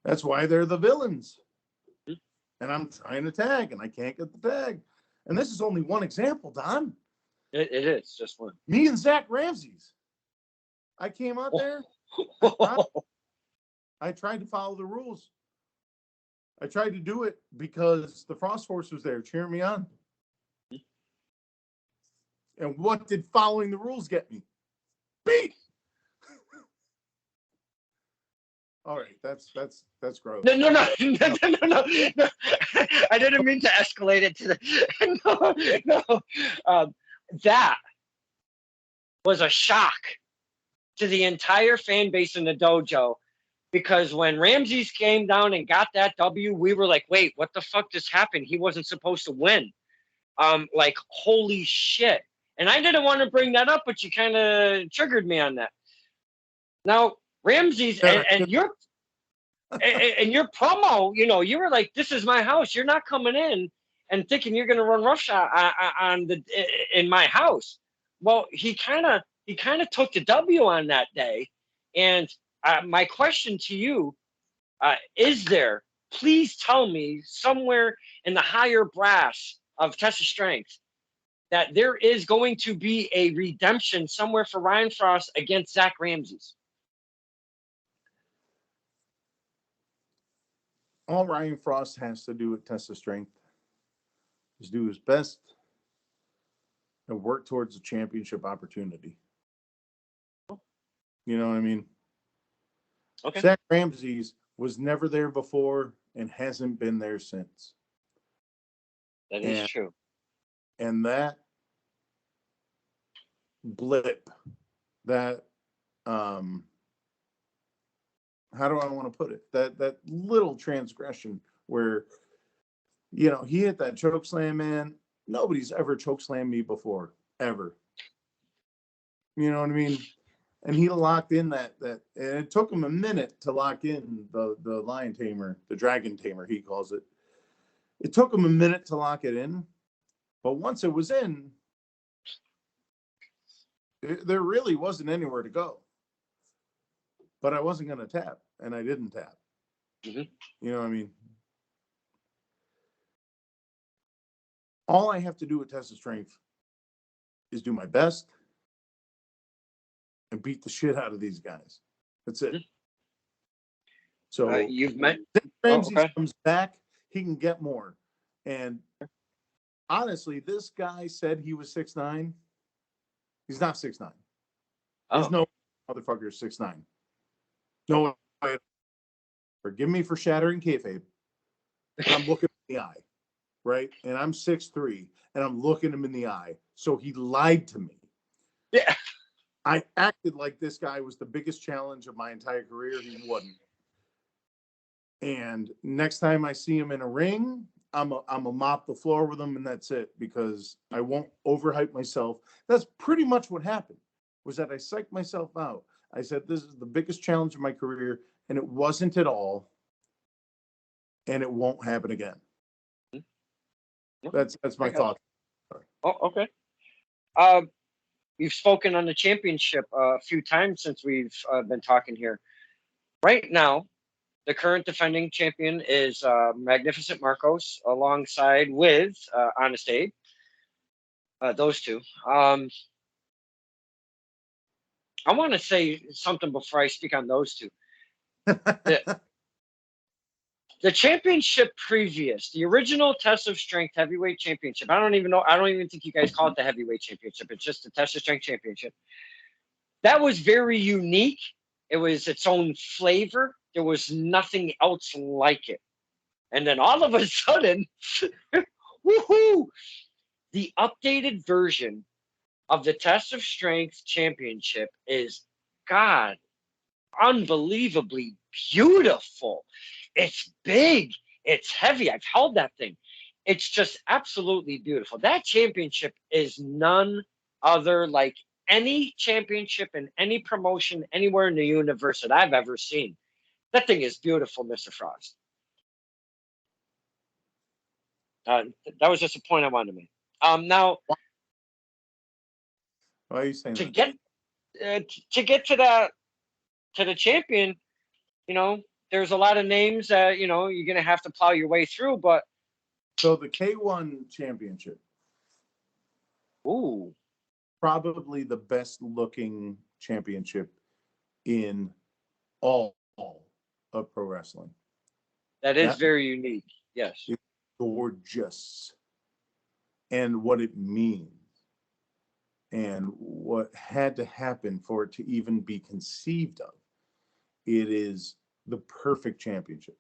That's why they're the villains. And I'm trying to tag, and I can't get the tag. And this is only one example, Don. It is just one. Me and Zach Ramsey's. I came out there. I tried to follow the rules. I tried to do it because the Frost Force was there cheering me on. And what did following the rules get me? Beat. All right, that's gross. No. I didn't mean to escalate it to the no. That was a shock to the entire fan base in the dojo, because when Ramses came down and got that W, we were like, wait, what the fuck just happened? He wasn't supposed to win. Like, holy shit. And I didn't want to bring that up, but you kind of triggered me on that. Now, Ramses and your promo, you were like, this is my house. You're not coming in and thinking you're going to run roughshod in my house. Well, he kind of took the W on that day. And my question to you, is there, please tell me, somewhere in the higher brass of Test of Strength, that there is going to be a redemption somewhere for Ryan Frost against Zach Ramses? All Ryan Frost has to do at Test of Strength is do his best and work towards a championship opportunity. You know what I mean? Okay. Zach Ramses was never there before and hasn't been there since. That is true. And that blip, that how do I want to put it? That little transgression where, he hit that choke slam, man. Nobody's ever choke slammed me before, ever. You know what I mean? And he locked in that, and it took him a minute to lock in the lion tamer, the dragon tamer, he calls it. It took him a minute to lock it in, but once it was in, there really wasn't anywhere to go. But I wasn't going to tap, and I didn't tap. Mm-hmm. You know what I mean? All I have to do with Test of Strength is do my best and beat the shit out of these guys. That's it. So You've met. Oh, Ramsey okay. comes back, he can get more. And honestly, this guy said he was 6'9". He's not 6'9". There's Oh, no motherfucker 6'9". No way. Forgive me for shattering kayfabe. I'm looking in the eye, right? And I'm 6'3", and I'm looking him in the eye. So he lied to me. yeah. I acted like this guy was the biggest challenge of my entire career. He wasn't. And next time I see him in a ring, I'm a mop the floor with him, and that's it, because I won't overhype myself. That's pretty much what happened, was that I psyched myself out. I said, this is the biggest challenge of my career, and it wasn't at all, and it won't happen again. That's my thought. Oh, okay. Uh, you've spoken on the championship a few times since we've been talking here. Right now, the current defending champion is Magnificent Marcos, alongside with Honest Abe. Those two. I want to say something before I speak on those two. The championship previous, the original Test of Strength heavyweight championship. I don't even know. I don't even think you guys call it the heavyweight championship. It's just the Test of Strength championship. That was very unique. It was its own flavor. There was nothing else like it. And then all of a sudden, woohoo! The updated version of the Test of Strength championship is, God, unbelievably beautiful. It's big. It's heavy. I've held that thing. It's just absolutely beautiful. That championship is none other like any championship in any promotion anywhere in the universe that I've ever seen. That thing is beautiful, Mr. Frost. That was just a point I wanted to make. Now, Why are you saying to that? get to the champion, you know, there's a lot of names that you're gonna have to plow your way through. But So the K1 championship, ooh, probably the best looking championship in all of pro wrestling. that is That very unique. Yes. is gorgeous. And what it means, and what had to happen for it to even be conceived of. It is the perfect championship.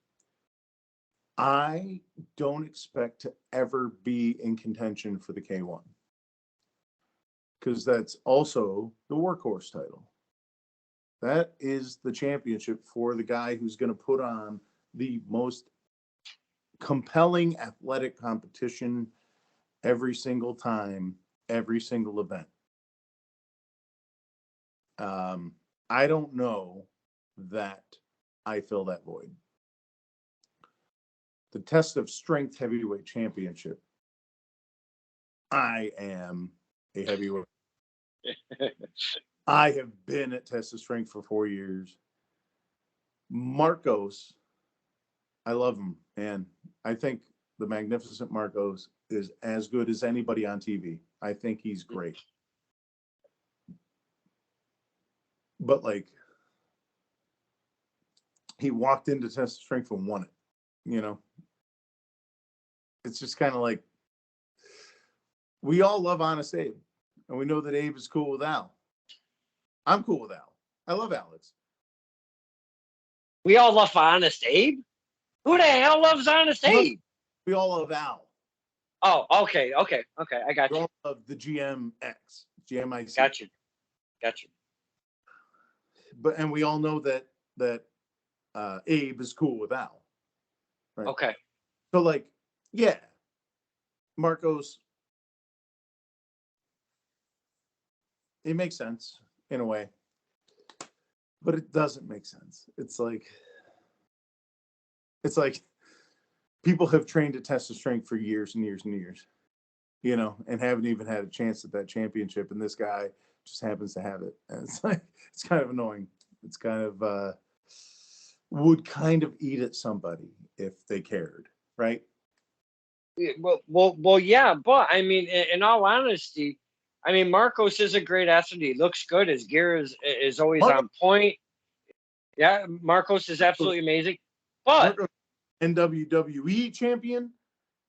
I don't expect to ever be in contention for the K1, because that's also the workhorse title. That is the championship for the guy who's going to put on the most compelling athletic competition every single time, every single event. I don't know that I fill that void. The Test of Strength heavyweight championship, I am a heavyweight. I have been at Test of Strength for 4 years. Marcos, I love him, man. I think the Magnificent Marcos is as good as anybody on TV. I think he's great. But like, he walked into Test of Strength and won it. It's just kind of like, we all love Honest Abe, and we know that Abe is cool with Al. I'm cool with Al. I love Alex. We all love Honest Abe. Who the hell loves Honest Abe? We all love Al. Oh, okay. I got We you. all love the GMX, GMIC. Got you. And we all know that Abe is cool with Al. Right? Okay. So like, yeah, Marcos, it makes sense in a way, but it doesn't make sense. It's like people have trained to Test of Strength for years and years and years, and haven't even had a chance at that championship. And this guy just happens to have it. And it's like, it's kind of annoying. It's kind of, would kind of eat at somebody if they cared, right? Well, yeah, but I mean, in all honesty, I mean, Marcos is a great athlete. He looks good. His gear is always on point. Yeah, Marcos is absolutely amazing. But Marcos, NWWE champion,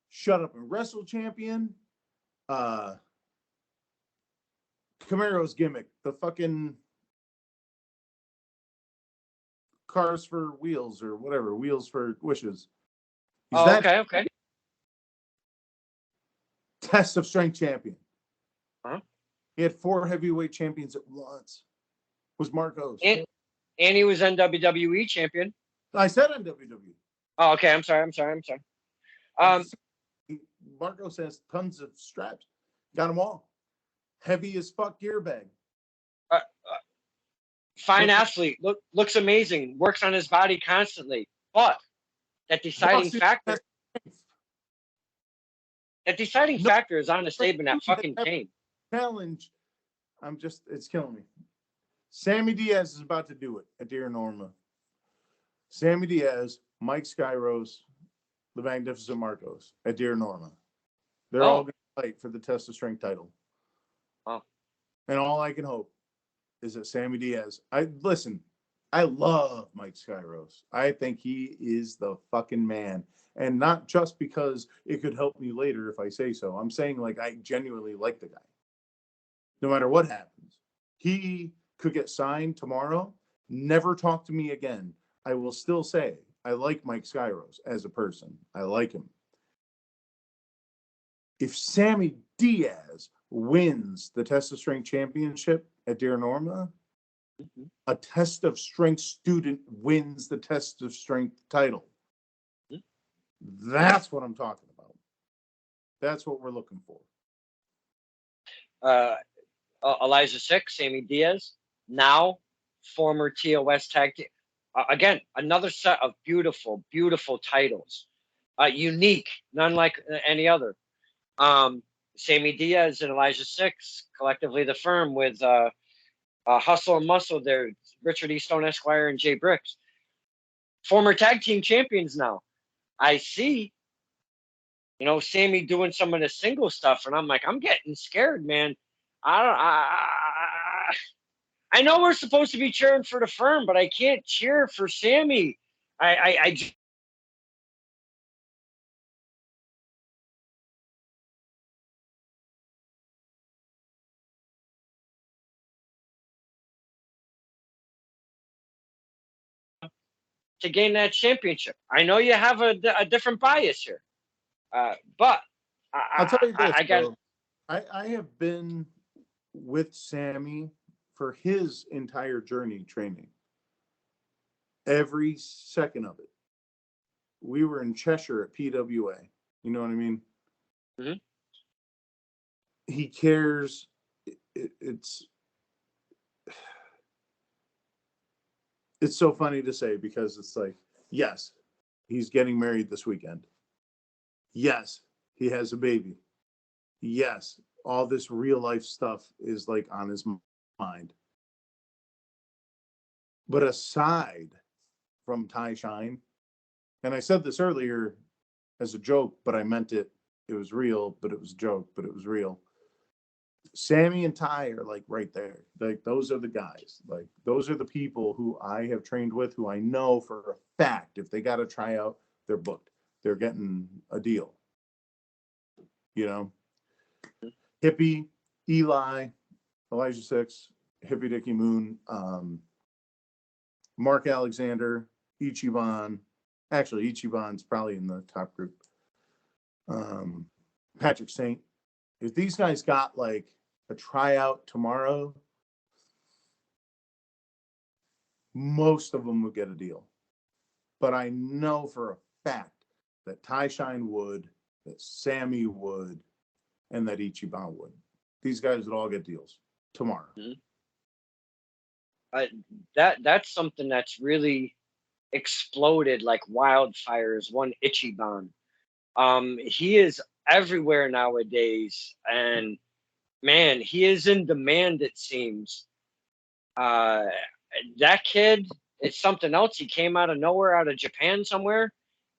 Shut Up and Wrestle champion, Camaro's gimmick, the fucking cars for wheels or whatever, wheels for wishes. He's that okay. test of strength champion. Uh-huh. He had 4 heavyweight champions at once. Was Marcos. And he was NWWE champion. I said on WWE. Oh, okay. I'm sorry. Marcos has tons of straps. Got them all. Heavy as fuck gear bag. Fine athlete. Looks amazing. Works on his body constantly. But that deciding factor. That deciding factor is honest Abe in that fucking game. Challenge. It's killing me. Sammy Diaz is about to do it at Dear Norma. Sammy Diaz, Mike Skyros, the Magnificent Marcos at Dear Norma. They're all going to fight for the Test of Strength title. Oh. And all I can hope is that Sammy Diaz. I love Mike Skyros. I think he is the fucking man. And not just because it could help me later if I say so. I'm saying, like, I genuinely like the guy. No matter what happens. He could get signed tomorrow. Never talk to me again. I will still say I like Mike Skyros as a person. I like him. If Sammy Diaz wins the Test of Strength Championship at Dear Norma, a Test of Strength student wins the Test of Strength title. That's what I'm talking about. That's what we're looking for. Elijah Six, Sammy Diaz, now former TOS tag team. Again, another set of beautiful, beautiful titles. Unique, none like any other. Sammy Diaz and Elijah Six, collectively the Firm, with Hustle and Muscle there, Richard E. Stone Esquire and Jay Bricks. Former tag team champions now. I see, Sammy doing some of the single stuff, and I'm like, I'm getting scared, man. I know we're supposed to be cheering for the Firm, but I can't cheer for Sammy. I to gain that championship. I know you have a different bias here, but I'll tell you this. I have been with Sammy for his entire journey training. Every second of it. We were in Cheshire at PWA. You know what I mean? Mm-hmm. He cares. It's so funny to say because it's like, yes, he's getting married this weekend. Yes, he has a baby. Yes, all this real life stuff is like on his mind. But aside from Ty Shine, and I said this earlier as a joke, but I meant it. It was real, but it was a joke, but it was real. Sammy and Ty are like right there. Like those are the guys. Like those are the people who I have trained with, who I know for a fact, if they got to try out, they're booked. They're getting a deal. Hippie, Eli, Elijah Six, Hippie Dickie Moon, Mark Alexander, Ichiban. Actually, Ichiban's probably in the top group. Patrick Saint. If these guys got like a tryout tomorrow, most of them would get a deal. But I know for a fact that Ty Shine would, that Sammy would, and that Ichiban would. These guys would all get deals tomorrow. That's something that's really exploded like wildfire is one Ichiban. He is everywhere nowadays, and man, he is in demand, it seems. That kid is something else. He came out of nowhere, out of Japan somewhere,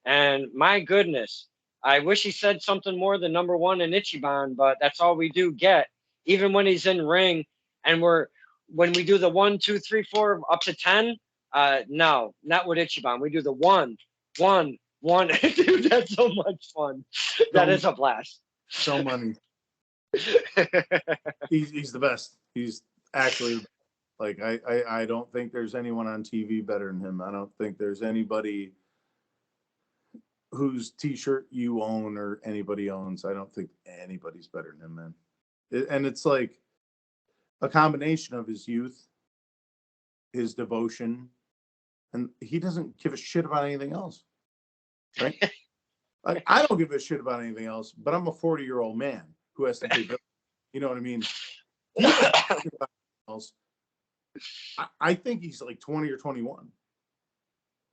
and my goodness, I wish he said something more than number one in Ichiban, but that's all we do get. Even when he's in ring, and when we do the 1, 2, 3, 4 up to 10, No, not with Ichiban. We do the one, one, one. Dude, that's so much fun. That So is a blast. so many. He's the best. He's actually like I don't think there's anyone on TV better than him. I don't think there's anybody whose T-shirt you own or anybody owns. I don't think anybody's better than him, man. And it's like a combination of his youth, his devotion, and he doesn't give a shit about anything else, right? Like I don't give a shit about anything else, but I'm a 40-year-old man who has to pay bills. You know what I mean? He doesn't give a shit about anything else. I think he's like 20 or 21.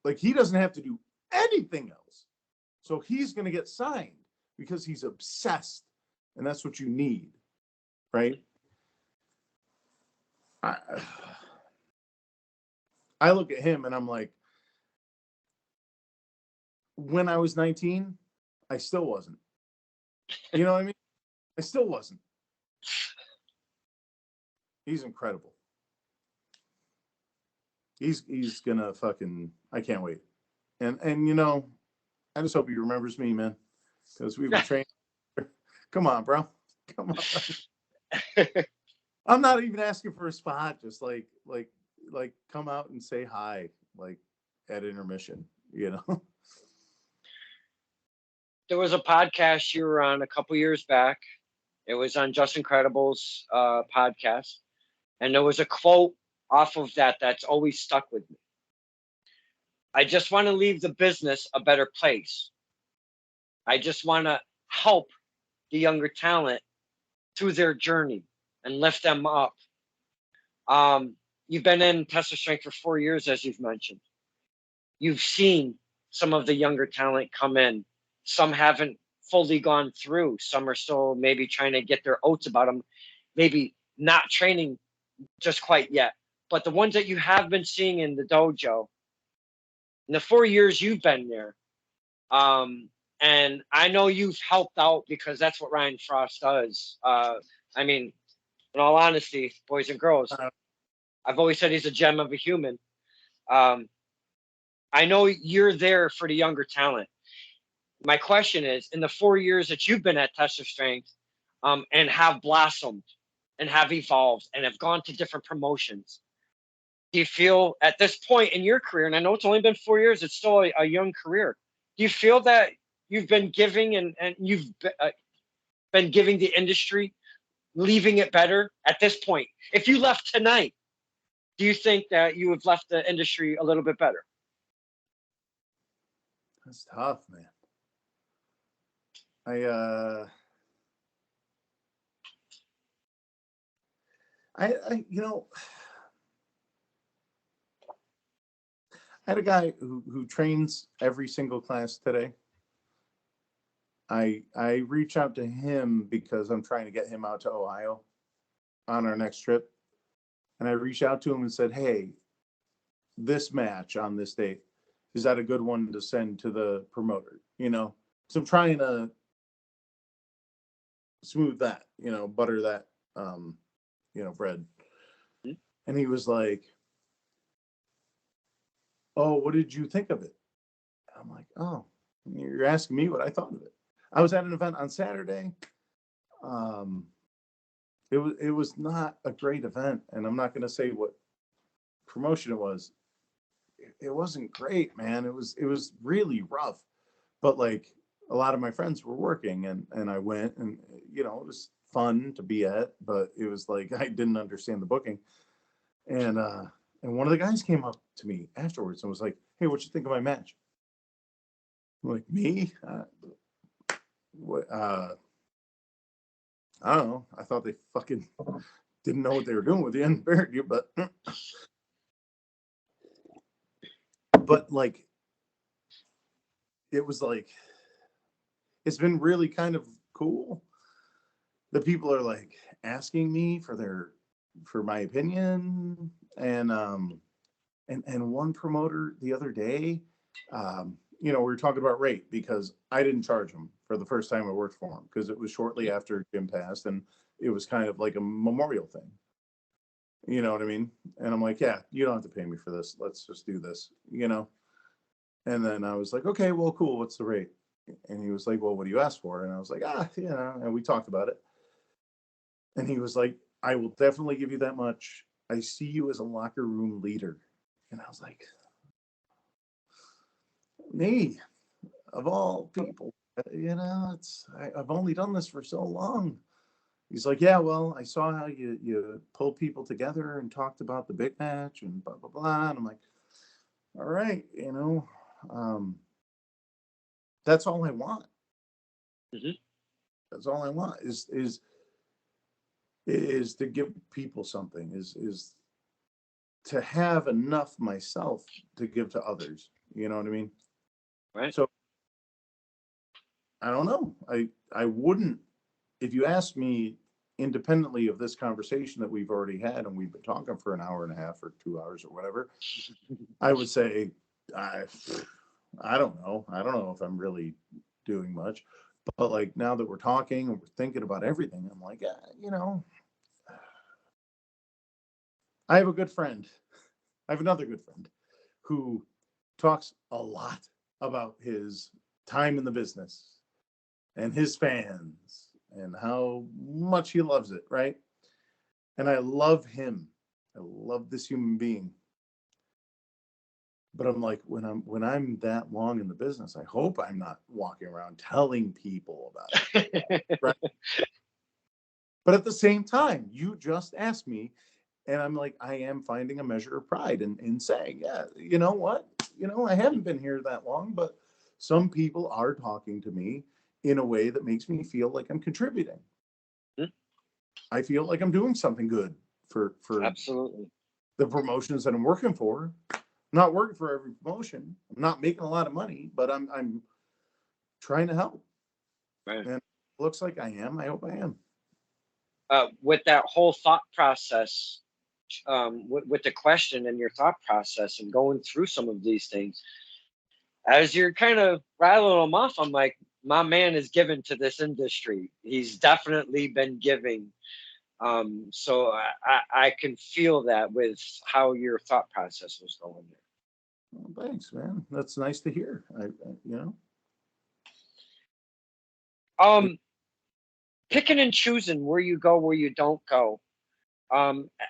Like he doesn't have to do anything else. So he's going to get signed because he's obsessed. And that's what you need, right? I look at him and I'm like, when I was 19, I still wasn't. You know what I mean? I still wasn't. He's incredible. He's gonna fucking, I can't wait. And you know, I just hope he remembers me, man. Because we've been training. Come on, bro. Come on. I'm not even asking for a spot. Just like come out and say hi, like at intermission, you know. There was a podcast you were on a couple years back. It was on Just Incredible's podcast, and there was a quote off of that that's always stuck with me. I just want to leave the business a better place. I just want to help the younger talent through their journey and lift them up. You've been in Test of Strength for 4 years, as you've mentioned. You've seen some of the younger talent come in. Some haven't fully gone through. Some are still maybe trying to get their oats about them, maybe not training just quite yet. But the ones that you have been seeing in the dojo, in the 4 years you've been there, and I know you've helped out because that's what Ryan Frost does. I mean, in all honesty, boys and girls, I've always said he's a gem of a human. I know you're there for the younger talent. My question is, in the 4 years that you've been at Test of Strength, and have blossomed and have evolved and have gone to different promotions, do you feel at this point in your career, and I know it's only been 4 years, it's still a young career, do you feel that you've been giving and you've been giving the industry, leaving it better at this point? If you left tonight, do you think that you have left the industry a little bit better? That's tough, man. You know, I had a guy who trains every single class today. I reach out to him because I'm trying to get him out to Ohio on our next trip. And I reached out to him and said, hey, this match on this date, is that a good one to send to the promoter? You know, so I'm trying to smooth that, you know, butter that, you know, bread. Mm-hmm. And he was like, oh, what did you think of it? And I'm like, oh, you're asking me what I thought of it. I was at an event on Saturday. It was not a great event, and I'm not going to say what promotion it was. It wasn't great, man. It was really rough. But like a lot of my friends were working, and I went, and you know, it was fun to be at, but it was like I didn't understand the booking. And one of the guys came up to me afterwards and was like, hey, what you think of my match? I'm like, me? What I don't know. I thought they fucking didn't know what they were doing with the end you, but like it was like it's been really kind of cool. The people are like asking me for my opinion, and one promoter the other day, you know, we were talking about rate because I didn't charge him for the first time I worked for him because it was shortly after Jim passed, and it was kind of like a memorial thing. You know what I mean? And I'm like, yeah, you don't have to pay me for this. Let's just do this, you know? And then I was like, okay, well, cool. What's the rate? And he was like, well, what do you ask for? And I was like, you know, and we talked about it. And he was like, I will definitely give you that much. I see you as a locker room leader. And I was like, me, of all people, you know, I've only done this for so long. He's like, yeah, well, I saw how you pulled people together and talked about the big match and blah, blah, blah. And I'm like, all right, you know, um, that's all I want. Mm-hmm. That's all I want is to give people something, is to have enough myself to give to others. You know what I mean? Right. So I don't know. I wouldn't, if you asked me independently of this conversation that we've already had and we've been talking for an hour and a half or 2 hours or whatever, I would say I I don't know. I don't know if I'm really doing much. But like now that we're talking and we're thinking about everything, I'm like, yeah, you know, I have a good friend. I have another good friend who talks a lot about his time in the business and his fans and how much he loves it, right? And I love him. I love this human being. But I'm like, when I'm that long in the business, I hope I'm not walking around telling people about it. Right. But at the same time, you just asked me, and I'm like, I am finding a measure of pride in saying, yeah, you know what? You know, I haven't been here that long, but some people are talking to me in a way that makes me feel like I'm contributing. Mhm. I feel like I'm doing something good for Absolutely. the promotions that I'm working for. I'm not working for every promotion. I'm not making a lot of money, but I'm trying to help. Right. And it looks like I am. I hope I am. With that whole thought process, with the question and your thought process and going through some of these things, as you're kind of rattling them off, I'm like, my man is given to this industry. He's definitely been giving. So I can feel that with how your thought process was going there. Well, thanks, man. That's nice to hear. You know, Um, Picking and choosing where you go, where you don't go,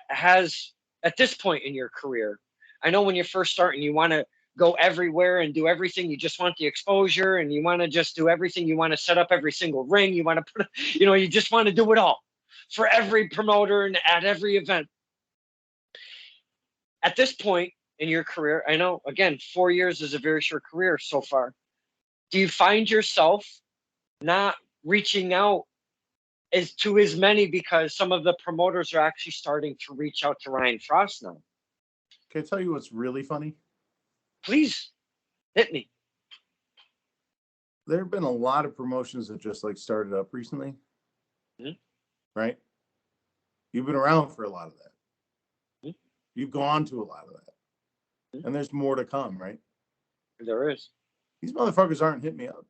has at this point in your career, I know when you're first starting, you want to go everywhere and do everything. You just want the exposure and you want to just do everything. You want to set up every single ring. You want to put, you just want to do it all for every promoter and at every event. At this point in your career, I know, again, 4 years is a very short career so far. Do you find yourself not reaching out as many because some of the promoters are actually starting to reach out to Ryan Frost now? can I tell you what's really funny? Please hit me. There have been a lot of promotions that just like started up recently, Mhm. right? You've been around for a lot of that. Mhm. You've gone to a lot of that. Mhm. And there's more to come, right? There is. These motherfuckers aren't hitting me up.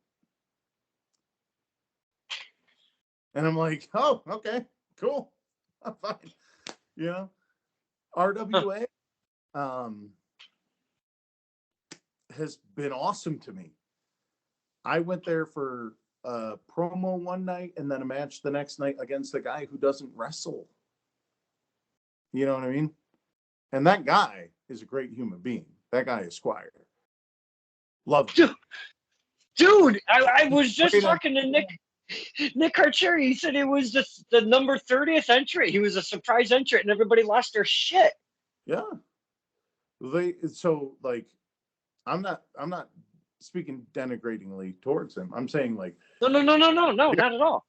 And I'm like, oh, okay, cool. I'm fine. You know, Huh. RWA has been awesome to me. I went there for a promo one night and then a match the next night against a guy who doesn't wrestle. You know what I mean? And that guy is a great human being. That guy is Squire. Love him. Dude, I was just Great on. talking to Nick Carcieri. He said it was the number 30th entry. He was a surprise entrant, and everybody lost their shit. Yeah. So like I'm not speaking denigratingly towards him. I'm saying like No, no, no, no, no, no, not at all.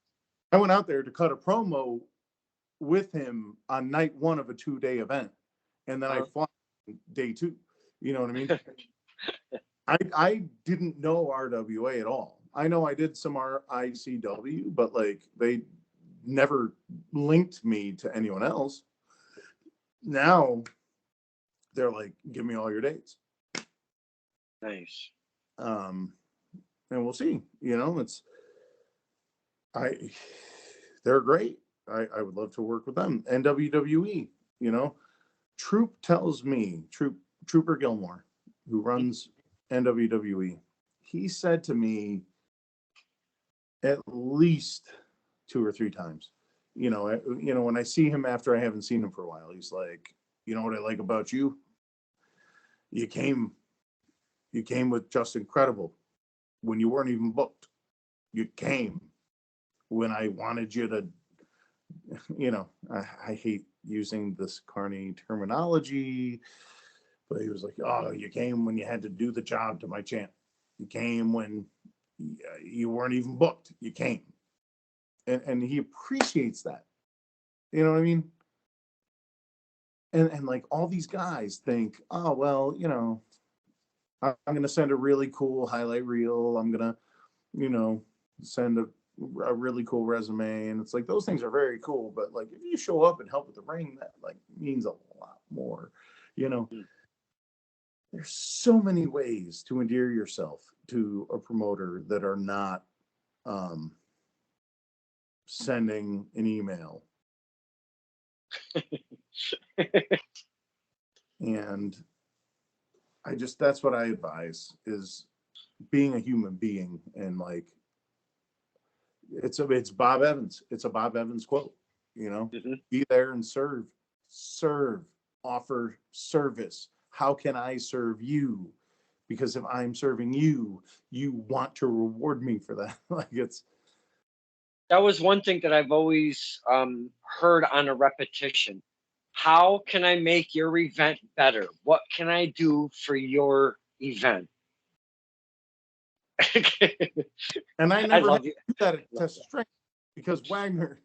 I went out there to cut a promo with him on night one of a 2-day event. And then I Uh, fly day two. You know what I mean? I didn't know RWA at all. I know I did some ICW, but like they never linked me to anyone else. Now they're like, give me all your dates. nice. Um, and we'll see. You know, I they're great. I would love to work with them. And WWE. You know, Trooper Gilmore, who runs NWWE, he said to me at least 2 or 3 times, when I see him after I haven't seen him for a while, he's like, you know what I like about you? You came with just incredible when you weren't even booked. You came when I wanted you to, I hate using this carny terminology, but he was like, oh, you came when you had to do the job to my champ. You came when you weren't even booked. You came. And he appreciates that. You know what I mean? And like all these guys think, oh, well, I'm going to send a really cool highlight reel. I'm going to, send a really cool resume. And it's like, those things are very cool. But like, if you show up and help with the ring, that like means a lot more, you know. There's so many ways to endear yourself to a promoter that are not sending an email. And that's what I advise, is being a human being. And like, it's Bob Evans. It's a Bob Evans quote, be there and serve, offer service. How can I serve you? Because if I'm serving you, you want to reward me for that. That was one thing that I've always heard on a repetition. How can I make your event better? What can I do for your event? And I never had to do that at Test of Strength, because Wagner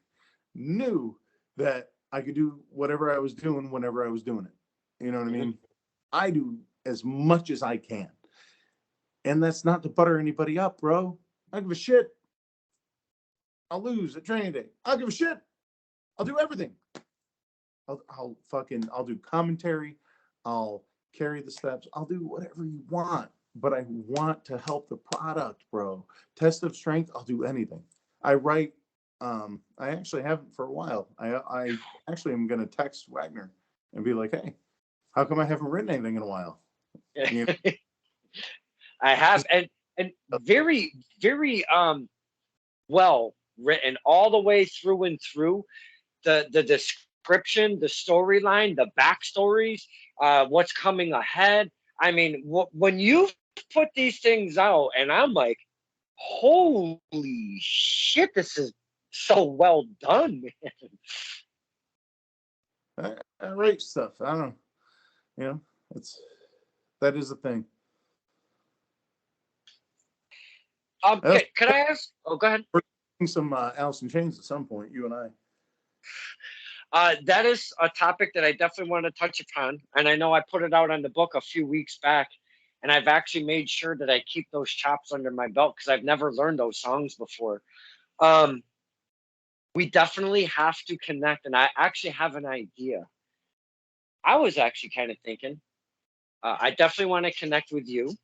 knew that I could do whatever I was doing whenever I was doing it. You know what I mean? I do as much as I can. And that's not to butter anybody up, bro. I don't give a shit. I'll lose at training day. I'll give a shit. I'll do everything. I'll do commentary. I'll carry the steps. I'll do whatever you want. But I want to help the product, bro. Test of Strength, I'll do anything. I write. I actually haven't for a while. I actually am going to text Wagner and be like, hey, how come I haven't written anything in a while? You know? I have, and very, very well written all the way through and through. The description, the storyline, the backstories, what's coming ahead. I mean, when you put these things out, and I'm like, holy shit, this is so well done, man. I write stuff. I don't know. That is a thing. Could I ask? Oh, go ahead. We're doing some Alice in Chains at some point, you and I. That is a topic that I definitely want to touch upon, and I know I put it out on the book a few weeks back, and I've actually made sure that I keep those chops under my belt because I've never learned those songs before. We definitely have to connect, and I actually have an idea. I was actually kind of thinking, I definitely want to connect with you.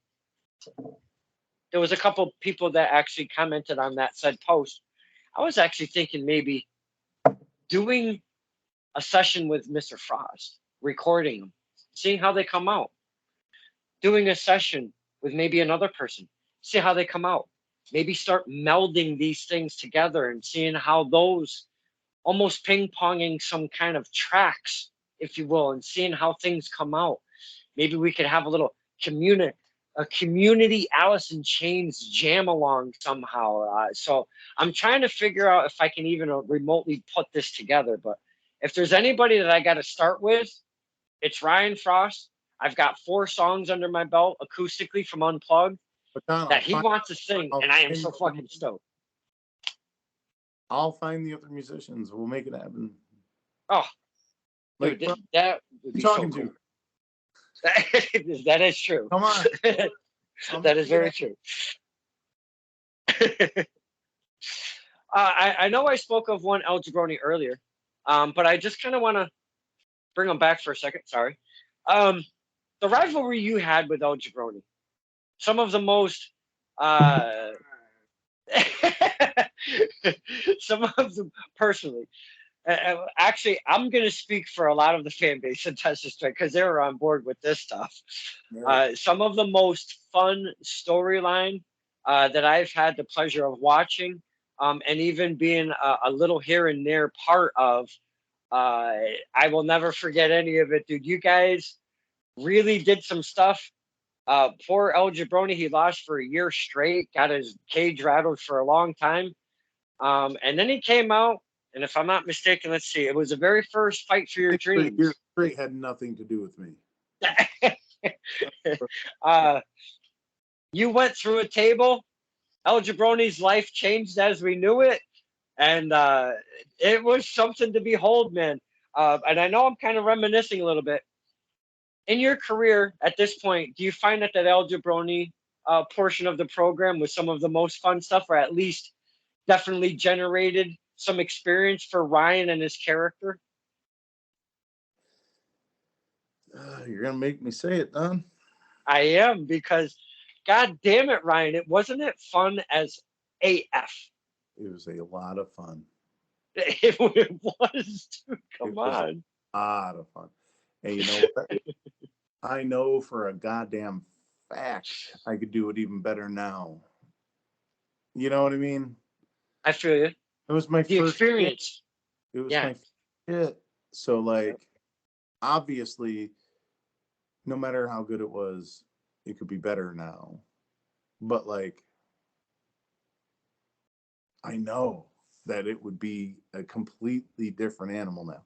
There was a couple people that actually commented on that said post. I was actually thinking maybe doing a session with Mr. Frost, recording them, seeing how they come out. Doing a session with maybe another person, see how they come out. Maybe start melding these things together and seeing how those, almost ping-ponging some kind of tracks, if you will, and seeing how things come out. Maybe we could have a little community Alice in Chains jam along somehow. So I'm trying to figure out if I can even remotely put this together. But if there's anybody that I got to start with, it's Ryan Frost. I've got 4 songs under my belt acoustically from Unplugged that he wants to sing, and I am so fucking stoked. I'll find the other musicians. We'll make it happen. Oh, like, dude, that would be so cool. That is true. Come on. That is very true. I know I spoke of one El Jabroni earlier, but I just kind of want to bring him back for a second. Sorry. The rivalry you had with El Jabroni, some of the most, some of them personally, Actually, I'm going to speak for a lot of the fan base in Texas Strike because they were on board with this stuff. Right. Some of the most fun storyline that I've had the pleasure of watching, and even being a little here and there part of, I will never forget any of it, dude. You guys really did some stuff. Poor El Jabroni, he lost for a year straight, got his cage rattled for a long time. And then he came out, and if I'm not mistaken, let's see, it was the very first fight for your Year dreams. straight had nothing to do with me. uh, you went through a table. El Jabroni's life changed as we knew it, and it was something to behold, man. And I know I'm kind of reminiscing a little bit. In your career at this point, do you find that El Jabroni portion of the program was some of the most fun stuff, or at least definitely generated some experience for Ryan and his character? You're gonna make me say it, Don. I am, because God damn it, Ryan, wasn't it fun as AF? It was a lot of fun. It was, dude. Come It was on. a lot of fun. And you know what? I know for a goddamn fact I could do it even better now. You know what I mean? I feel you. It was my The first hit. experience. It was Yeah. my first hit. So like obviously, no matter how good it was, it could be better now. But like I know that it would be a completely different animal now.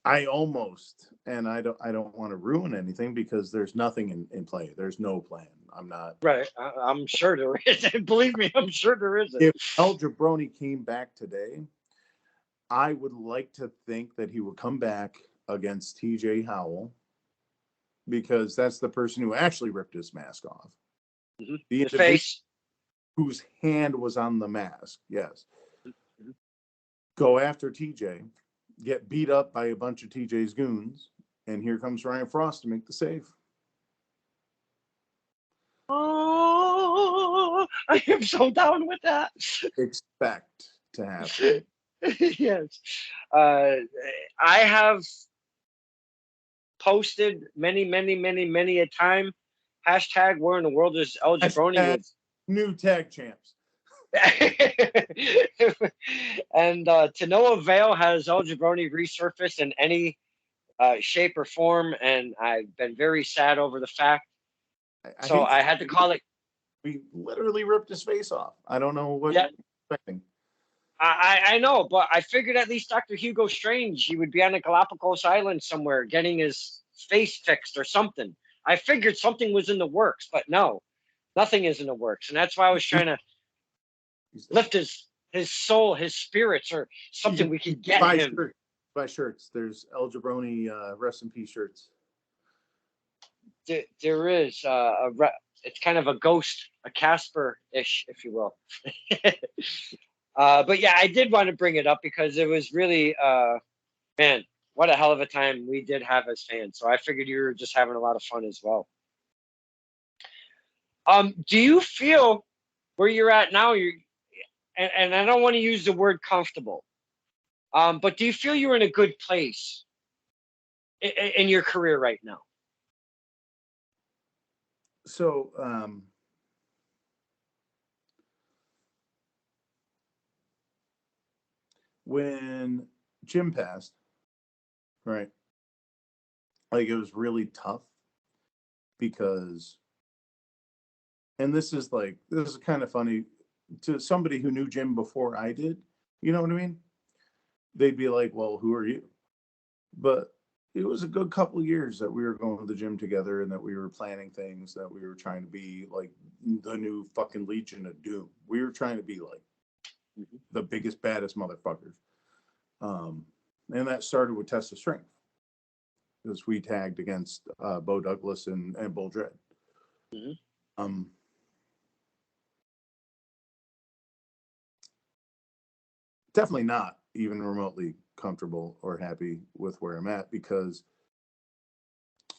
I almost, and I don't want to ruin anything because there's nothing in play. There's no plan. I'm not. Right. I'm sure there isn't. Believe me, I'm sure there isn't. If El Jabroni came back today, I would like to think that he would come back against TJ Howell because that's the person who actually ripped his mask off. Mm-hmm. The The face. whose hand was on the mask. Yes. Mm-hmm. Go after TJ, get beat up by a bunch of TJ's goons, and here comes Ryan Fraust to make the save. Oh, I am so down with that. Expect to happen. Yes. Uh, I have posted many, many, many, many a time. Hashtag where in the world is El Jabroni with New tag champs. and to no avail has El Jabroni resurfaced in any shape or form, and I've been very sad over the fact. So I had to call it. We literally ripped his face off. I don't know what Yeah, you're expecting. I know, but I figured at least Dr. Hugo Strange, he would be on a Galapagos Island somewhere getting his face fixed or something. I figured something was in the works, but no, nothing is in the works, and that's why I was trying to lift his soul, his spirits, or something we could get buy him. Shirts. Buy shirts. There's El Jabroni rest in peace shirts. There is it's kind of a ghost, a Casper-ish, if you will. But yeah, I did want to bring it up because it was really, man, what a hell of a time we did have as fans. So I figured you were just having a lot of fun as well. Do you feel where you're at now? And I don't want to use the word comfortable, but do you feel you're in a good place in your career right now? So, when Jim passed, right, like it was really tough because, and this is kind of funny to somebody who knew Jim before I did, you know what I mean? They'd be like, well, who are you? But it was a good couple of years that we were going to the gym together and that we were planning things, that we were trying to be like the new fucking Legion of Doom. We were trying to be like the biggest, baddest motherfuckers. And that started with Test of Strength because we tagged against Bo Douglas and Bull Dread. Mm-hmm. Definitely not even remotely comfortable or happy with where I'm at because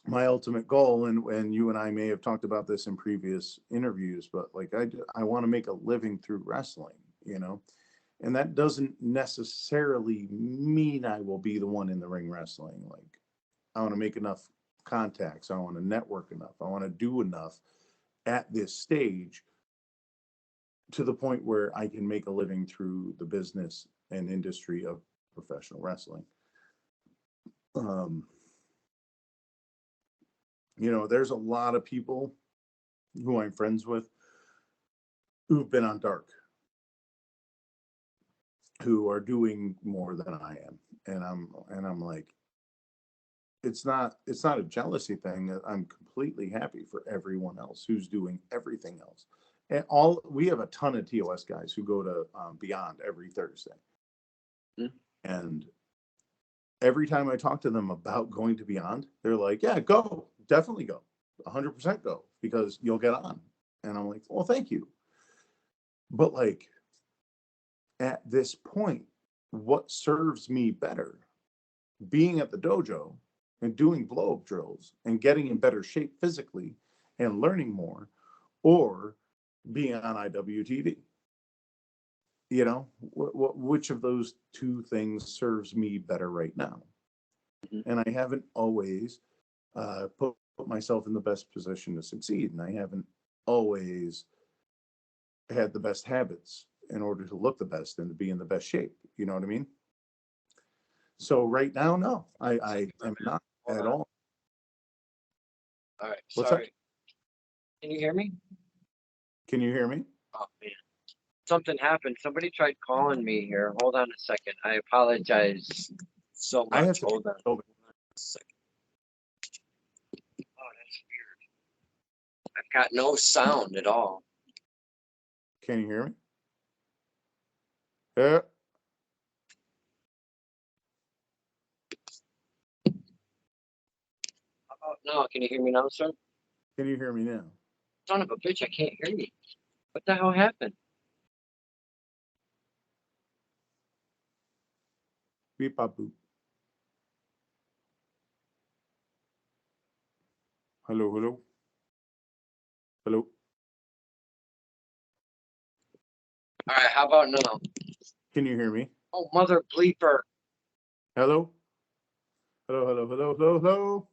my ultimate goal, and you and I may have talked about this in previous interviews, but like I want to make a living through wrestling, you know, And that doesn't necessarily mean I will be the one in the ring wrestling. Like, I want to make enough contacts. I want to network enough. I want to do enough at this stage to the point where I can make a living through the business and industry of professional wrestling. Um, there's a lot of people who I'm friends with who've been on Dark, who are doing more than I am, and I'm like, it's not a jealousy thing. I'm completely happy for everyone else who's doing everything else. And we have a ton of TOS guys who go to Beyond every Thursday, and every time I talk to them about going to Beyond, they're like, "Yeah, go, definitely go, 100% go, because you'll get on." And I'm like, "Well, thank you." But like, at this point, what serves me better? Being at the dojo and doing blow-up drills and getting in better shape physically and learning more, or being on IWTV? Which of those two things serves me better right now? And I haven't always put myself in the best position to succeed, and I haven't always had the best habits in order to look the best and to be in the best shape. You know what I mean? So right now, no, I am not at all. All right, What's sorry. that? Can you hear me? Can you hear me? Oh man, something happened. Somebody tried calling me here. Hold on a second. I apologize so I have much. to. Hold on. Oh, A second. Oh, that's weird. I've got no sound at all. can you hear me? Yeah. How about now? Can you hear me now, sir? Can you hear me now? Son of a bitch, I can't hear you. What the hell happened? Beep bop boop. Hello, hello, hello. All right, how about now? Can you hear me? Oh, mother bleeper. Hello, hello, hello, hello, hello, hello.